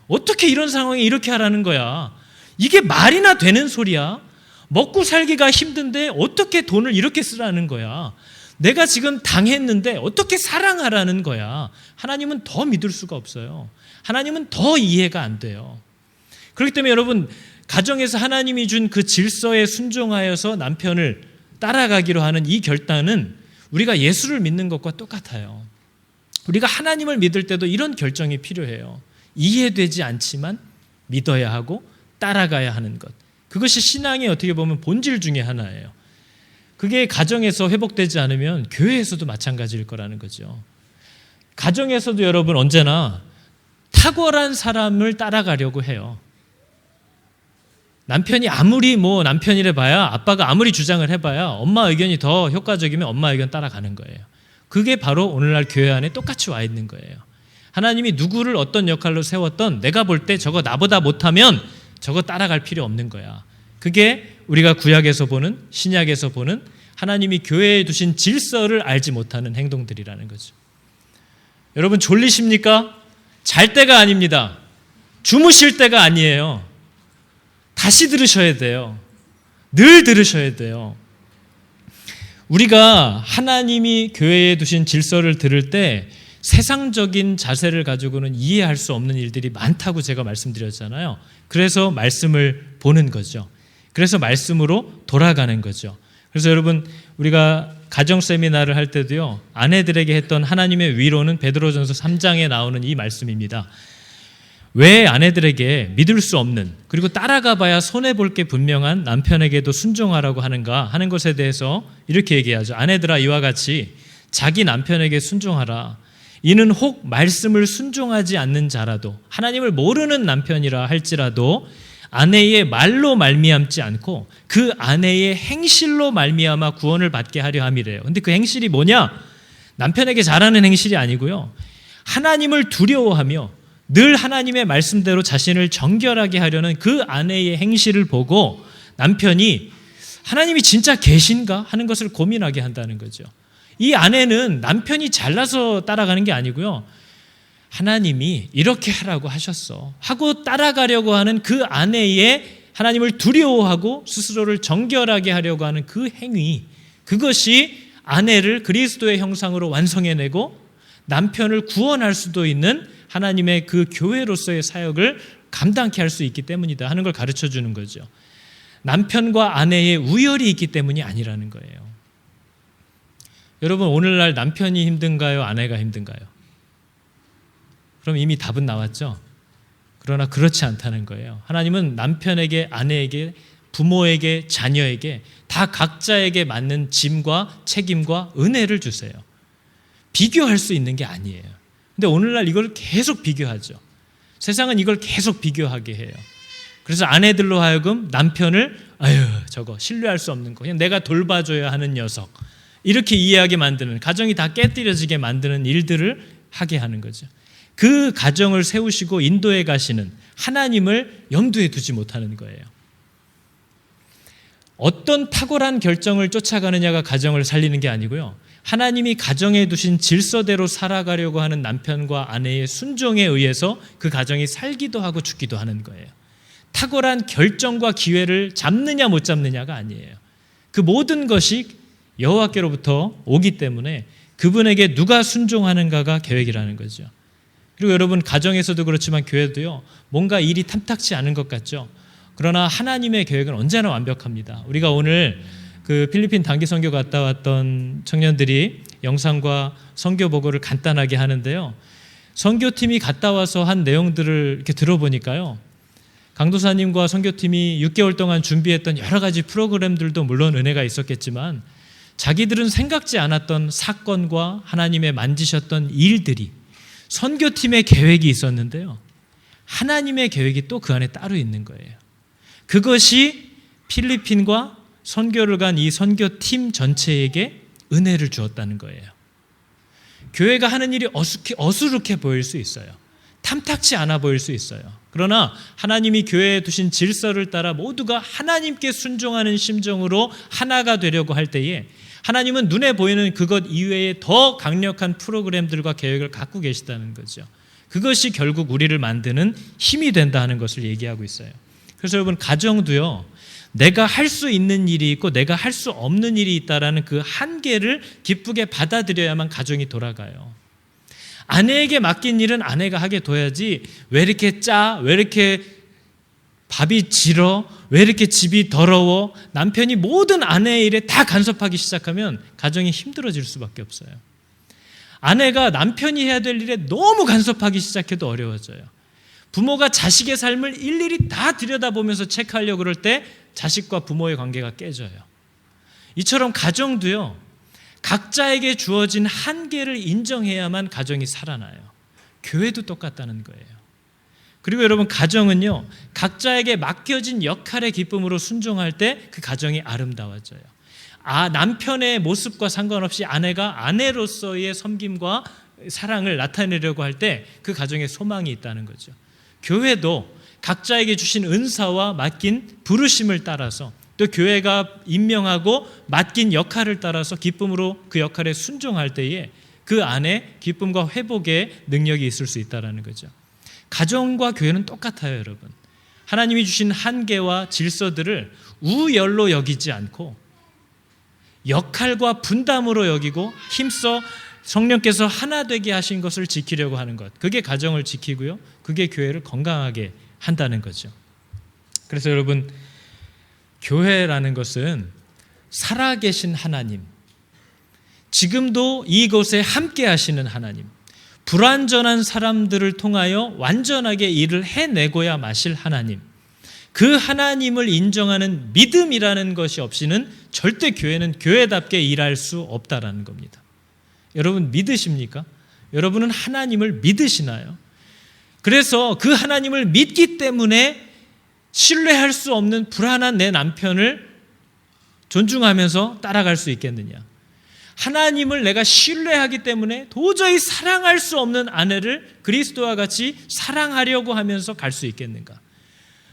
어떻게 이런 상황에 이렇게 하라는 거야? 이게 말이나 되는 소리야? 먹고 살기가 힘든데 어떻게 돈을 이렇게 쓰라는 거야? 내가 지금 당했는데 어떻게 사랑하라는 거야? 하나님은 더 믿을 수가 없어요. 하나님은 더 이해가 안 돼요. 그렇기 때문에 여러분, 가정에서 하나님이 준 그 질서에 순종하여서 남편을 따라가기로 하는 이 결단은 우리가 예수를 믿는 것과 똑같아요. 우리가 하나님을 믿을 때도 이런 결정이 필요해요. 이해되지 않지만 믿어야 하고 따라가야 하는 것. 그것이 신앙의 어떻게 보면 본질 중에 하나예요. 그게 가정에서 회복되지 않으면 교회에서도 마찬가지일 거라는 거죠. 가정에서도 여러분, 언제나 탁월한 사람을 따라가려고 해요. 남편이 아무리 남편이래 봐야, 아빠가 아무리 주장을 해봐야 엄마 의견이 더 효과적이면 엄마 의견 따라가는 거예요. 그게 바로 오늘날 교회 안에 똑같이 와 있는 거예요. 하나님이 누구를 어떤 역할로 세웠던, 내가 볼 때 저거 나보다 못하면 저거 따라갈 필요 없는 거야. 그게 우리가 구약에서 보는, 신약에서 보는 하나님이 교회에 두신 질서를 알지 못하는 행동들이라는 거죠. 여러분, 졸리십니까? 잘 때가 아닙니다. 주무실 때가 아니에요. 다시 들으셔야 돼요. 늘 들으셔야 돼요. 우리가 하나님이 교회에 두신 질서를 들을 때 세상적인 자세를 가지고는 이해할 수 없는 일들이 많다고 제가 말씀드렸잖아요. 그래서 말씀을 보는 거죠. 그래서 말씀으로 돌아가는 거죠. 그래서 여러분, 우리가 가정 세미나를 할 때도요, 아내들에게 했던 하나님의 위로는 베드로전서 3장에 나오는 이 말씀입니다. 왜 아내들에게 믿을 수 없는, 그리고 따라가 봐야 손해볼 게 분명한 남편에게도 순종하라고 하는가 하는 것에 대해서 이렇게 얘기하죠. 아내들아, 이와 같이 자기 남편에게 순종하라. 이는 혹 말씀을 순종하지 않는 자라도, 하나님을 모르는 남편이라 할지라도 아내의 말로 말미암지 않고 그 아내의 행실로 말미암아 구원을 받게 하려 함이래요. 근데 그 행실이 뭐냐? 남편에게 잘하는 행실이 아니고요, 하나님을 두려워하며 늘 하나님의 말씀대로 자신을 정결하게 하려는 그 아내의 행실을 보고 남편이 하나님이 진짜 계신가 하는 것을 고민하게 한다는 거죠. 이 아내는 남편이 잘나서 따라가는 게 아니고요. 하나님이 이렇게 하라고 하셨어 하고 따라가려고 하는 그 아내의 하나님을 두려워하고 스스로를 정결하게 하려고 하는 그 행위, 그것이 아내를 그리스도의 형상으로 완성해내고 남편을 구원할 수도 있는 하나님의 그 교회로서의 사역을 감당케 할 수 있기 때문이다 하는 걸 가르쳐 주는 거죠. 남편과 아내의 우열이 있기 때문이 아니라는 거예요. 여러분, 오늘날 남편이 힘든가요? 아내가 힘든가요? 그럼 이미 답은 나왔죠. 그러나 그렇지 않다는 거예요. 하나님은 남편에게, 아내에게, 부모에게, 자녀에게 다 각자에게 맞는 짐과 책임과 은혜를 주세요. 비교할 수 있는 게 아니에요. 근데 오늘날 이걸 계속 비교하죠. 세상은 이걸 계속 비교하게 해요. 그래서 아내들로 하여금 남편을 저거 신뢰할 수 없는 거, 그냥 내가 돌봐줘야 하는 녀석, 이렇게 이해하게 만드는, 가정이 다 깨뜨려지게 만드는 일들을 하게 하는 거죠. 그 가정을 세우시고 인도해 가시는 하나님을 염두에 두지 못하는 거예요. 어떤 탁월한 결정을 쫓아가느냐가 가정을 살리는 게 아니고요. 하나님이 가정에 두신 질서대로 살아가려고 하는 남편과 아내의 순종에 의해서 그 가정이 살기도 하고 죽기도 하는 거예요. 탁월한 결정과 기회를 잡느냐 못 잡느냐가 아니에요. 그 모든 것이 여호와께로부터 오기 때문에 그분에게 누가 순종하는가가 계획이라는 거죠. 그리고 여러분, 가정에서도 그렇지만 교회도요, 뭔가 일이 탐탁치 않은 것 같죠. 그러나 하나님의 계획은 언제나 완벽합니다. 우리가 오늘 그 필리핀 단기 선교 갔다 왔던 청년들이 영상과 선교 보고를 간단하게 하는데요. 선교팀이 갔다 와서 한 내용들을 이렇게 들어보니까요, 강도사님과 선교팀이 6개월 동안 준비했던 여러 가지 프로그램들도 물론 은혜가 있었겠지만 자기들은 생각지 않았던 사건과 하나님의 만지셨던 일들이, 선교팀의 계획이 있었는데요, 하나님의 계획이 또 그 안에 따로 있는 거예요. 그것이 필리핀과 선교를 간 이 선교팀 전체에게 은혜를 주었다는 거예요. 교회가 하는 일이 어수룩해 보일 수 있어요. 탐탁치 않아 보일 수 있어요. 그러나 하나님이 교회에 두신 질서를 따라 모두가 하나님께 순종하는 심정으로 하나가 되려고 할 때에 하나님은 눈에 보이는 그것 이외에 더 강력한 프로그램들과 계획을 갖고 계시다는 거죠. 그것이 결국 우리를 만드는 힘이 된다 하는 것을 얘기하고 있어요. 그래서 여러분, 가정도요, 내가 할 수 있는 일이 있고 내가 할 수 없는 일이 있다라는 그 한계를 기쁘게 받아들여야만 가정이 돌아가요. 아내에게 맡긴 일은 아내가 하게 둬야지, 왜 이렇게 짜? 왜 이렇게 밥이 질어? 왜 이렇게 집이 더러워? 남편이 모든 아내의 일에 다 간섭하기 시작하면 가정이 힘들어질 수밖에 없어요. 아내가 남편이 해야 될 일에 너무 간섭하기 시작해도 어려워져요. 부모가 자식의 삶을 일일이 다 들여다보면서 체크하려고 그럴 때 자식과 부모의 관계가 깨져요. 이처럼 가정도요, 각자에게 주어진 한계를 인정해야만 가정이 살아나요. 교회도 똑같다는 거예요. 그리고 여러분, 가정은요, 각자에게 맡겨진 역할의 기쁨으로 순종할 때 그 가정이 아름다워져요. 남편의 모습과 상관없이 아내가 아내로서의 섬김과 사랑을 나타내려고 할 때 그 가정에 소망이 있다는 거죠. 교회도 각자에게 주신 은사와 맡긴 부르심을 따라서, 또 교회가 임명하고 맡긴 역할을 따라서 기쁨으로 그 역할에 순종할 때에 그 안에 기쁨과 회복의 능력이 있을 수 있다는 거죠. 가정과 교회는 똑같아요, 여러분. 하나님이 주신 한계와 질서들을 우열로 여기지 않고 역할과 분담으로 여기고 힘써 성령께서 하나 되게 하신 것을 지키려고 하는 것, 그게 가정을 지키고요, 그게 교회를 건강하게 한다는 거죠. 그래서 여러분, 교회라는 것은 살아계신 하나님, 지금도 이곳에 함께 하시는 하나님, 불완전한 사람들을 통하여 완전하게 일을 해내고야 마실 하나님, 그 하나님을 인정하는 믿음이라는 것이 없이는 절대 교회는 교회답게 일할 수 없다라는 겁니다. 여러분, 믿으십니까? 여러분은 하나님을 믿으시나요? 그래서 그 하나님을 믿기 때문에 신뢰할 수 없는 불안한 내 남편을 존중하면서 따라갈 수 있겠느냐? 하나님을 내가 신뢰하기 때문에 도저히 사랑할 수 없는 아내를 그리스도와 같이 사랑하려고 하면서 갈 수 있겠는가?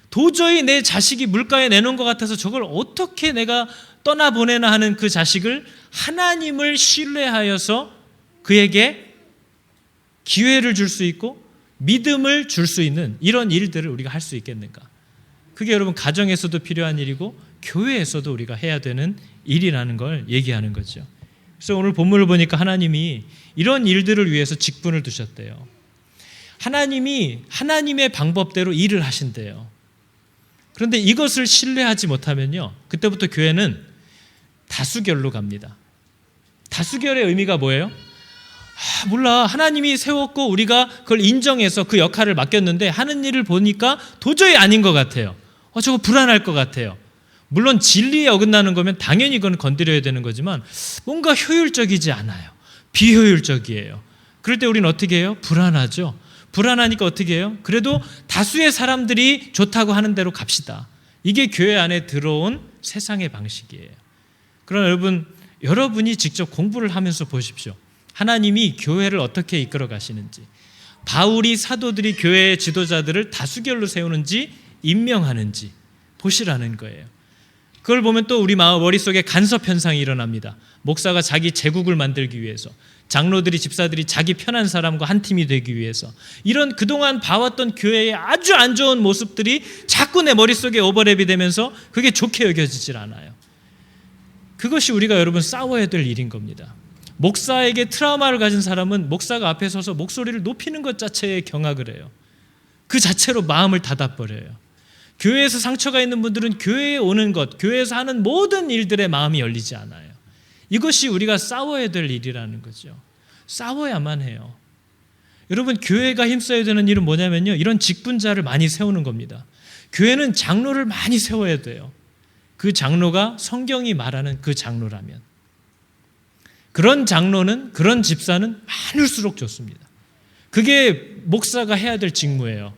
도저히 내 자식이 물가에 내놓은 것 같아서 저걸 어떻게 내가 떠나보내나 하는 그 자식을 하나님을 신뢰하여서 그에게 기회를 줄 수 있고 믿음을 줄 수 있는 이런 일들을 우리가 할 수 있겠는가? 그게 여러분 가정에서도 필요한 일이고 교회에서도 우리가 해야 되는 일이라는 걸 얘기하는 거죠. 그래서 오늘 본문을 보니까 하나님이 이런 일들을 위해서 직분을 두셨대요. 하나님이 하나님의 방법대로 일을 하신대요. 그런데 이것을 신뢰하지 못하면요, 그때부터 교회는 다수결로 갑니다. 다수결의 의미가 뭐예요? 몰라. 하나님이 세웠고 우리가 그걸 인정해서 그 역할을 맡겼는데 하는 일을 보니까 도저히 아닌 것 같아요. 저거 불안할 것 같아요. 물론 진리에 어긋나는 거면 당연히 그건 건드려야 되는 거지만 뭔가 효율적이지 않아요. 비효율적이에요. 그럴 때 우리는 어떻게 해요? 불안하죠. 불안하니까 어떻게 해요? 그래도 다수의 사람들이 좋다고 하는 대로 갑시다. 이게 교회 안에 들어온 세상의 방식이에요. 그러나 여러분이 직접 공부를 하면서 보십시오. 하나님이 교회를 어떻게 이끌어 가시는지, 바울이 사도들이 교회의 지도자들을 다수결로 세우는지 임명하는지 보시라는 거예요. 그걸 보면 또 우리 머릿속에 간섭 현상이 일어납니다. 목사가 자기 제국을 만들기 위해서, 장로들이 집사들이 자기 편한 사람과 한 팀이 되기 위해서, 이런 그동안 봐왔던 교회의 아주 안 좋은 모습들이 자꾸 내 머릿속에 오버랩이 되면서 그게 좋게 여겨지질 않아요. 그것이 우리가 여러분 싸워야 될 일인 겁니다. 목사에게 트라우마를 가진 사람은 목사가 앞에 서서 목소리를 높이는 것 자체에 경악을 해요. 그 자체로 마음을 닫아버려요. 교회에서 상처가 있는 분들은 교회에 오는 것, 교회에서 하는 모든 일들에 마음이 열리지 않아요. 이것이 우리가 싸워야 될 일이라는 거죠. 싸워야만 해요. 여러분, 교회가 힘써야 되는 일은 뭐냐면요, 이런 직분자를 많이 세우는 겁니다. 교회는 장로를 많이 세워야 돼요. 그 장로가 성경이 말하는 그 장로라면, 그런 장로는, 그런 집사는 많을수록 좋습니다. 그게 목사가 해야 될 직무예요.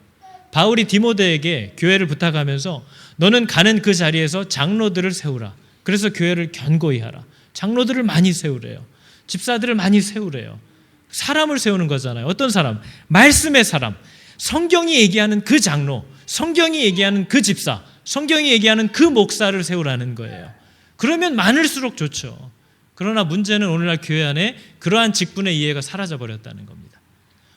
바울이 디모데에게 교회를 부탁하면서 너는 가는 그 자리에서 장로들을 세우라. 그래서 교회를 견고히 하라. 장로들을 많이 세우래요. 집사들을 많이 세우래요. 사람을 세우는 거잖아요. 어떤 사람? 말씀의 사람. 성경이 얘기하는 그 장로, 성경이 얘기하는 그 집사, 성경이 얘기하는 그 목사를 세우라는 거예요. 그러면 많을수록 좋죠. 그러나 문제는 오늘날 교회 안에 그러한 직분의 이해가 사라져버렸다는 겁니다.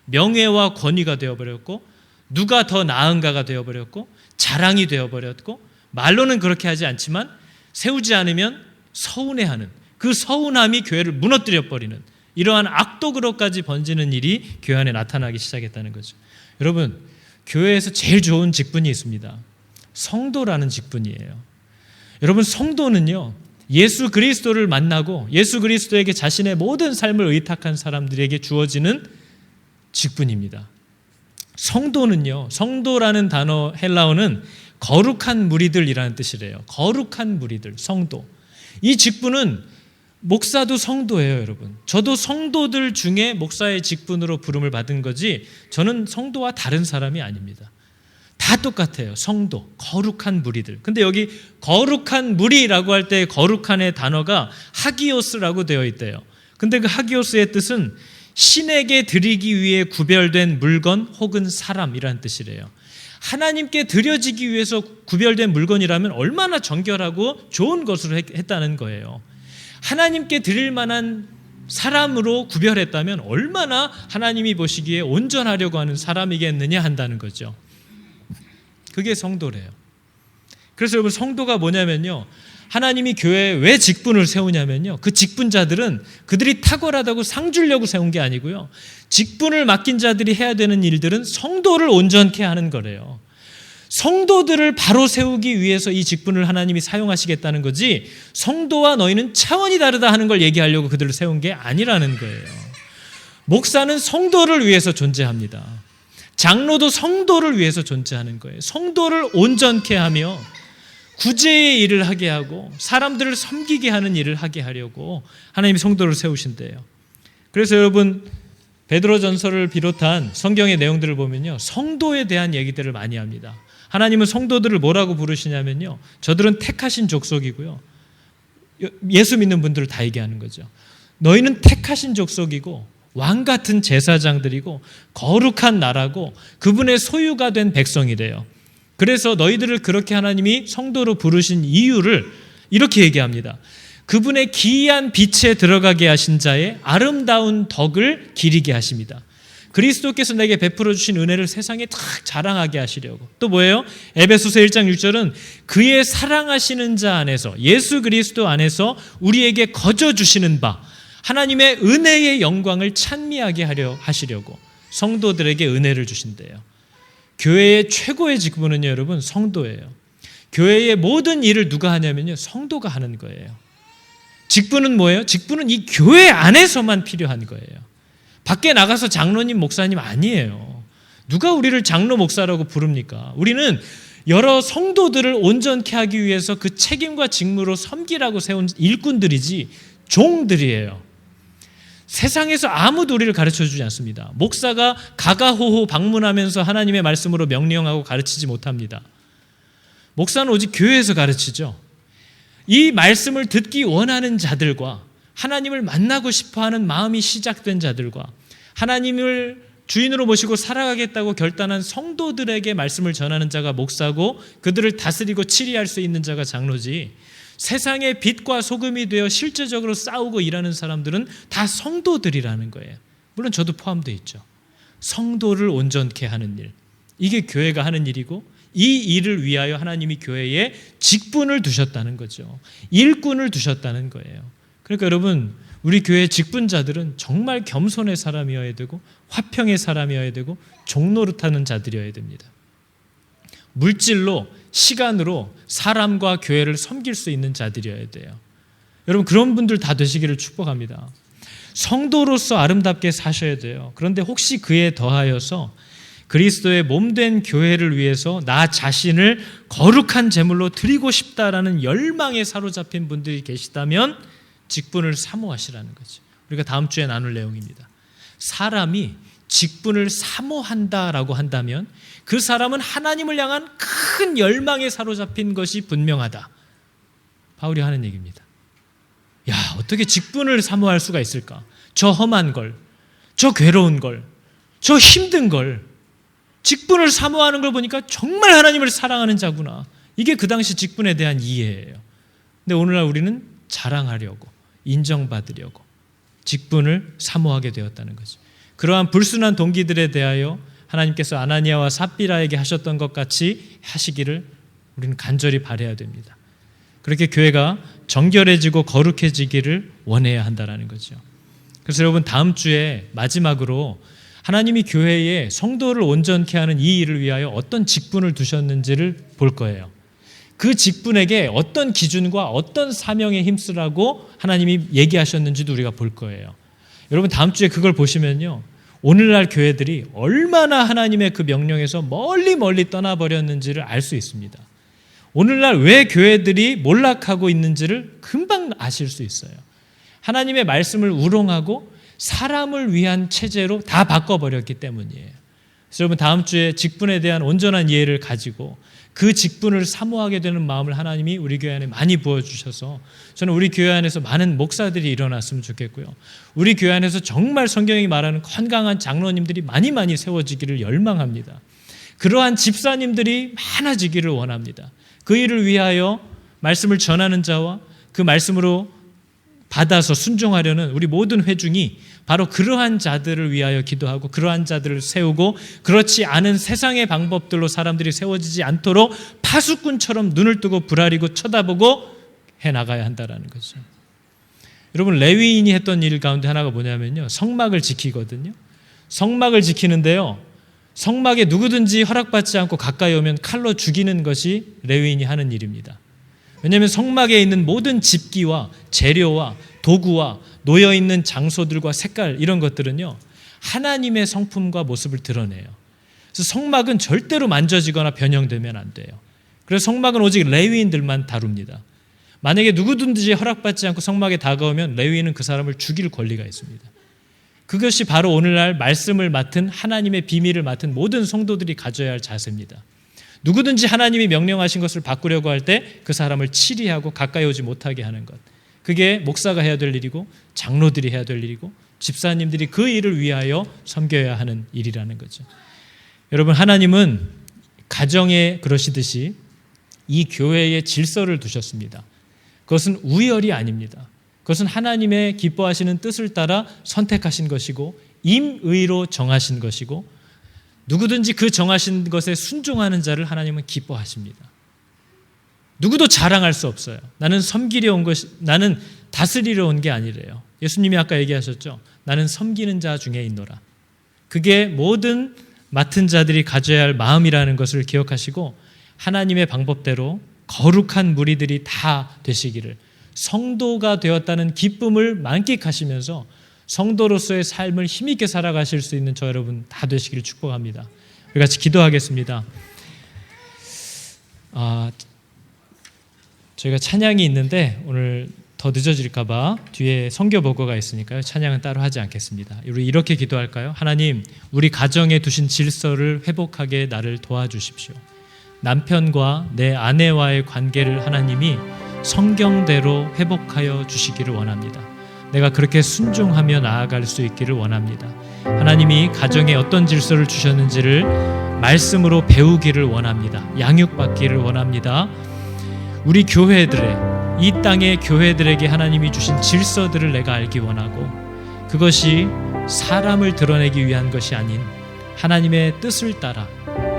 명예와 권위가 되어버렸고, 누가 더 나은가가 되어버렸고, 자랑이 되어버렸고, 말로는 그렇게 하지 않지만 세우지 않으면 서운해하는, 그 서운함이 교회를 무너뜨려버리는 이러한 악독으로까지 번지는 일이 교회 안에 나타나기 시작했다는 거죠. 여러분, 교회에서 제일 좋은 직분이 있습니다. 성도라는 직분이에요. 여러분, 성도는요, 예수 그리스도를 만나고 예수 그리스도에게 자신의 모든 삶을 의탁한 사람들에게 주어지는 직분입니다. 성도는요, 성도라는 단어 헬라어는 거룩한 무리들이라는 뜻이래요. 거룩한 무리들, 성도. 이 직분은 목사도 성도예요, 여러분. 저도 성도들 중에 목사의 직분으로 부름을 받은 거지 저는 성도와 다른 사람이 아닙니다. 다 똑같아요. 성도, 거룩한 무리들. 근데 여기 거룩한 무리라고 할 때 거룩한의 단어가 하기오스라고 되어 있대요. 근데 그 하기오스의 뜻은 신에게 드리기 위해 구별된 물건 혹은 사람이라는 뜻이래요. 하나님께 드려지기 위해서 구별된 물건이라면 얼마나 정결하고 좋은 것으로 했다는 거예요. 하나님께 드릴 만한 사람으로 구별했다면 얼마나 하나님이 보시기에 온전하려고 하는 사람이겠느냐 한다는 거죠. 그게 성도래요. 그래서 여러분, 성도가 뭐냐면요, 하나님이 교회에 왜 직분을 세우냐면요, 그 직분자들은 그들이 탁월하다고 상 주려고 세운 게 아니고요, 직분을 맡긴 자들이 해야 되는 일들은 성도를 온전케 하는 거래요. 성도들을 바로 세우기 위해서 이 직분을 하나님이 사용하시겠다는 거지, 성도와 너희는 차원이 다르다 하는 걸 얘기하려고 그들을 세운 게 아니라는 거예요. 목사는 성도를 위해서 존재합니다. 장로도 성도를 위해서 존재하는 거예요. 성도를 온전케 하며 구제의 일을 하게 하고 사람들을 섬기게 하는 일을 하게 하려고 하나님이 성도를 세우신대요. 그래서 여러분, 베드로전서를 비롯한 성경의 내용들을 보면요, 성도에 대한 얘기들을 많이 합니다. 하나님은 성도들을 뭐라고 부르시냐면요, 저들은 택하신 족속이고요. 예수 믿는 분들을 다 얘기하는 거죠. 너희는 택하신 족속이고 왕 같은 제사장들이고 거룩한 나라고 그분의 소유가 된 백성이래요. 그래서 너희들을 그렇게 하나님이 성도로 부르신 이유를 이렇게 얘기합니다. 그분의 기이한 빛에 들어가게 하신 자의 아름다운 덕을 기리게 하십니다. 그리스도께서 내게 베풀어 주신 은혜를 세상에 탁 자랑하게 하시려고. 또 뭐예요? 에베소서 1장 6절은 그의 사랑하시는 자 안에서, 예수 그리스도 안에서 우리에게 거저 주시는 바 하나님의 은혜의 영광을 찬미하게 하시려고 성도들에게 은혜를 주신대요. 교회의 최고의 직분은요, 여러분, 성도예요. 교회의 모든 일을 누가 하냐면요, 성도가 하는 거예요. 직분은 뭐예요? 직분은 이 교회 안에서만 필요한 거예요. 밖에 나가서 장로님, 목사님 아니에요. 누가 우리를 장로, 목사라고 부릅니까? 우리는 여러 성도들을 온전케 하기 위해서 그 책임과 직무로 섬기라고 세운 일꾼들이지 종들이에요. 세상에서 아무도 우리를 가르쳐주지 않습니다. 목사가 가가호호 방문하면서 하나님의 말씀으로 명령하고 가르치지 못합니다. 목사는 오직 교회에서 가르치죠. 이 말씀을 듣기 원하는 자들과 하나님을 만나고 싶어하는 마음이 시작된 자들과 하나님을 주인으로 모시고 살아가겠다고 결단한 성도들에게 말씀을 전하는 자가 목사고 그들을 다스리고 치리할 수 있는 자가 장로지, 세상의 빛과 소금이 되어 실제적으로 싸우고 일하는 사람들은 다 성도들이라는 거예요. 물론 저도 포함되어 있죠. 성도를 온전케 하는 일, 이게 교회가 하는 일이고 이 일을 위하여 하나님이 교회에 직분을 두셨다는 거죠. 일꾼을 두셨다는 거예요. 그러니까 여러분, 우리 교회 직분자들은 정말 겸손의 사람이어야 되고 화평의 사람이어야 되고 종노릇하는 자들이어야 됩니다. 물질로, 시간으로 사람과 교회를 섬길 수 있는 자들이어야 돼요. 여러분, 그런 분들 다 되시기를 축복합니다. 성도로서 아름답게 사셔야 돼요. 그런데 혹시 그에 더하여서 그리스도의 몸된 교회를 위해서 나 자신을 거룩한 제물로 드리고 싶다라는 열망에 사로잡힌 분들이 계시다면 직분을 사모하시라는 거죠. 우리가 다음 주에 나눌 내용입니다. 사람이 직분을 사모한다라고 한다면 그 사람은 하나님을 향한 큰 열망에 사로잡힌 것이 분명하다. 바울이 하는 얘기입니다. 야, 어떻게 직분을 사모할 수가 있을까? 저 험한 걸, 저 괴로운 걸, 저 힘든 걸, 직분을 사모하는 걸 보니까 정말 하나님을 사랑하는 자구나. 이게 그 당시 직분에 대한 이해예요. 근데 오늘날 우리는 자랑하려고, 인정받으려고 직분을 사모하게 되었다는 거죠. 그러한 불순한 동기들에 대하여 하나님께서 아나니아와 삽비라에게 하셨던 것 같이 하시기를 우리는 간절히 바라야 됩니다. 그렇게 교회가 정결해지고 거룩해지기를 원해야 한다는 거죠. 그래서 여러분, 다음 주에 마지막으로 하나님이 교회에 성도를 온전케 하는 이 일을 위하여 어떤 직분을 두셨는지를 볼 거예요. 그 직분에게 어떤 기준과 어떤 사명에 힘쓰라고 하나님이 얘기하셨는지도 우리가 볼 거예요. 여러분, 다음 주에 그걸 보시면요, 오늘날 교회들이 얼마나 하나님의 그 명령에서 멀리 떠나버렸는지를 알 수 있습니다. 오늘날 왜 교회들이 몰락하고 있는지를 금방 아실 수 있어요. 하나님의 말씀을 우롱하고 사람을 위한 체제로 다 바꿔버렸기 때문이에요. 그래서 여러분, 다음 주에 직분에 대한 온전한 이해를 가지고 그 직분을 사모하게 되는 마음을 하나님이 우리 교회 안에 많이 부어주셔서 저는 우리 교회 안에서 많은 목사들이 일어났으면 좋겠고요. 우리 교회 안에서 정말 성경이 말하는 건강한 장로님들이 많이 세워지기를 열망합니다. 그러한 집사님들이 많아지기를 원합니다. 그 일을 위하여 말씀을 전하는 자와 그 말씀으로 받아서 순종하려는 우리 모든 회중이 바로 그러한 자들을 위하여 기도하고 그러한 자들을 세우고, 그렇지 않은 세상의 방법들로 사람들이 세워지지 않도록 파수꾼처럼 눈을 뜨고 불아리고 쳐다보고 해나가야 한다는 거죠. 여러분, 레위인이 했던 일 가운데 하나가 뭐냐면요, 성막을 지키거든요. 성막을 지키는데요, 성막에 누구든지 허락받지 않고 가까이 오면 칼로 죽이는 것이 레위인이 하는 일입니다. 왜냐하면 성막에 있는 모든 집기와 재료와 도구와 놓여있는 장소들과 색깔, 이런 것들은요, 하나님의 성품과 모습을 드러내요. 그래서 성막은 절대로 만져지거나 변형되면 안 돼요. 그래서 성막은 오직 레위인들만 다룹니다. 만약에 누구든지 허락받지 않고 성막에 다가오면 레위인은 그 사람을 죽일 권리가 있습니다. 그것이 바로 오늘날 말씀을 맡은, 하나님의 비밀을 맡은 모든 성도들이 가져야 할 자세입니다. 누구든지 하나님이 명령하신 것을 바꾸려고 할 때 그 사람을 치리하고 가까이 오지 못하게 하는 것, 그게 목사가 해야 될 일이고 장로들이 해야 될 일이고 집사님들이 그 일을 위하여 섬겨야 하는 일이라는 거죠. 여러분, 하나님은 가정에 그러시듯이 이 교회에 질서를 두셨습니다. 그것은 우열이 아닙니다. 그것은 하나님의 기뻐하시는 뜻을 따라 선택하신 것이고 임의로 정하신 것이고 누구든지 그 정하신 것에 순종하는 자를 하나님은 기뻐하십니다. 누구도 자랑할 수 없어요. 나는 섬기려 온 것이, 나는 다스리려 온 게 아니래요. 예수님이 아까 얘기하셨죠. 나는 섬기는 자 중에 있노라. 그게 모든 맡은 자들이 가져야 할 마음이라는 것을 기억하시고 하나님의 방법대로 거룩한 무리들이 다 되시기를, 성도가 되었다는 기쁨을 만끽하시면서 성도로서의 삶을 힘있게 살아가실 수 있는 저 여러분 다 되시기를 축복합니다. 우리 같이 기도하겠습니다. 저희가 찬양이 있는데 오늘 더 늦어질까 봐 뒤에 선교 보고가 있으니까요. 찬양은 따로 하지 않겠습니다. 우리 이렇게 기도할까요? 하나님, 우리 가정에 두신 질서를 회복하게 나를 도와주십시오. 남편과 내 아내와의 관계를 하나님이 성경대로 회복하여 주시기를 원합니다. 내가 그렇게 순종하며 나아갈 수 있기를 원합니다. 하나님이 가정에 어떤 질서를 주셨는지를 말씀으로 배우기를 원합니다. 양육받기를 원합니다. 우리 교회들의, 이 땅의 교회들에게 하나님이 주신 질서들을 내가 알기 원하고, 그것이 사람을 드러내기 위한 것이 아닌 하나님의 뜻을 따라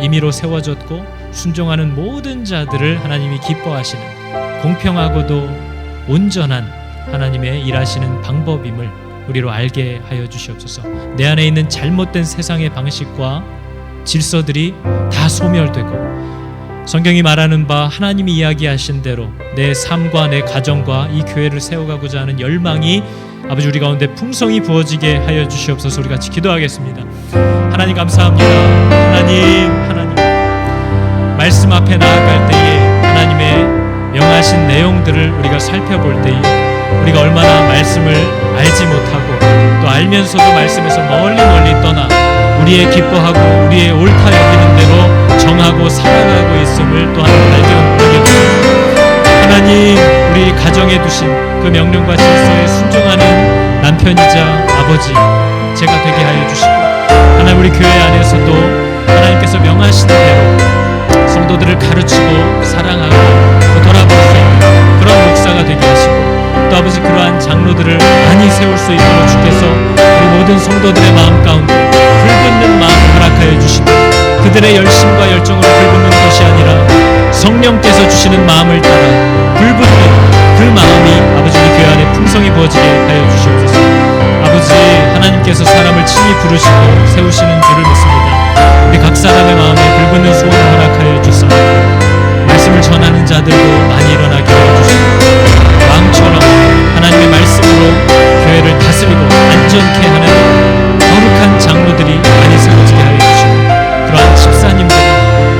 임의로 세워졌고 순종하는 모든 자들을 하나님이 기뻐하시는 공평하고도 온전한 하나님의 일하시는 방법임을 우리로 알게 하여 주시옵소서. 내 안에 있는 잘못된 세상의 방식과 질서들이 다 소멸되고 성경이 말하는 바 하나님이 이야기하신 대로 내 삶과 내 가정과 이 교회를 세워가고자 하는 열망이 아버지 우리 가운데 풍성히 부어지게 하여 주시옵소서. 우리 같이 기도하겠습니다. 하나님 감사합니다. 하나님 말씀 앞에 나아갈 때에 하나님의 명하신 내용들을 우리가 살펴볼 때에 우리가 얼마나 말씀을 알지 못하고 또 알면서도 말씀에서 멀리 떠나 우리의 기뻐하고 우리의 옳다 여기는 대로 정하고 살아가고 있음을 또한 발견하게 됩니다. 하나님, 우리 가정에 두신 그 명령과 질서에 순종하는 남편이자 아버지 제가 되게 하여 주시고, 하나님 우리 교회 안에서도 하나님께서 명하신 대로 성도들을 가르치고 사랑하고 또 돌아볼 수 있는 그런 목사가 되게 하시고, 또 아버지 그러한 장로들을 많이 세울 수 있도록 주께서 우리 모든 성도들의 마음 가운데 불붙는 마음 허락하여 주시고, 그들의 열심과 열정으로 불붙는 것이 아니라 성령께서 주시는 마음을 따라 불붙는 그 마음이 아버지 우리 교회 안에 풍성히 부어지게 하여 주시옵소서. 아버지 하나님께서 사람을 친히 부르시고 세우시는 줄을 믿습니다. 우리 각 사람의 마음에 불붙는 소원을 허락하여 주사 말씀을 전하는 자들도 많이 일어나게 하여 주시고, 왕처럼 하나님의 말씀으로 교회를 다스리고 안전케 하는 거룩한 장로들이 많이 세워지게 하여 주시고, 그러한 집사님들,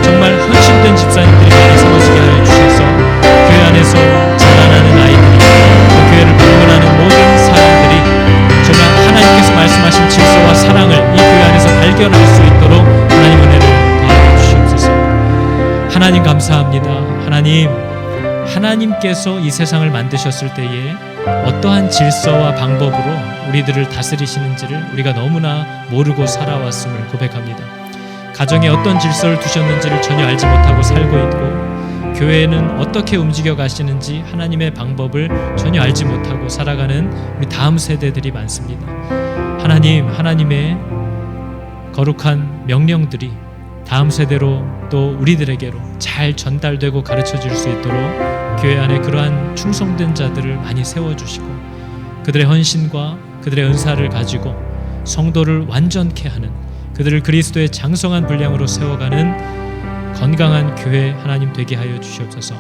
정말 헌신된 집사님들이 많이 세워지게 하여 주셔서 교회 안에서 자라나는 아이들이, 또 교회를 방문하는 모든 사람들이 정말 하나님께서 말씀하신 질서와 사랑을 이 교회 안에서 발견할 수 있도록 하나님 은혜를 더하여 주시옵소서. 하나님 감사합니다. 하나님께서 이 세상을 만드셨을 때에 어떠한 질서와 방법으로 우리들을 다스리시는지를 우리가 너무나 모르고 살아왔음을 고백합니다. 가정에 어떤 질서를 두셨는지를 전혀 알지 못하고 살고 있고, 교회는 어떻게 움직여 가시는지 하나님의 방법을 전혀 알지 못하고 살아가는 우리 다음 세대들이 많습니다. 하나님의 거룩한 명령들이 다음 세대로 또 우리들에게로 잘 전달되고 가르쳐질 수 있도록 교회 안에 그러한 충성된 자들을 많이 세워주시고, 그들의 헌신과 그들의 은사를 가지고 성도를 완전케 하는, 그들을 그리스도의 장성한 분량으로 세워가는 건강한 교회 하나님 되게 하여 주시옵소서.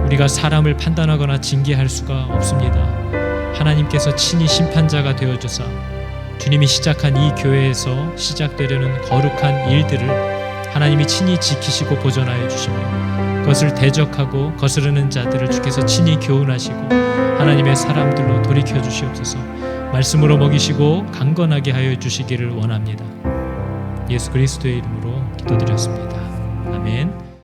우리가 사람을 판단하거나 징계할 수가 없습니다. 하나님께서 친히 심판자가 되어주사 주님이 시작한 이 교회에서 시작되려는 거룩한 일들을 하나님이 친히 지키시고 보존하여 주시며, 그것을 대적하고 거스르는 자들을 주께서 친히 교훈하시고 하나님의 사람들로 돌이켜 주시옵소서. 말씀으로 먹이시고 강건하게 하여 주시기를 원합니다. 예수 그리스도의 이름으로 기도드렸습니다. 아멘.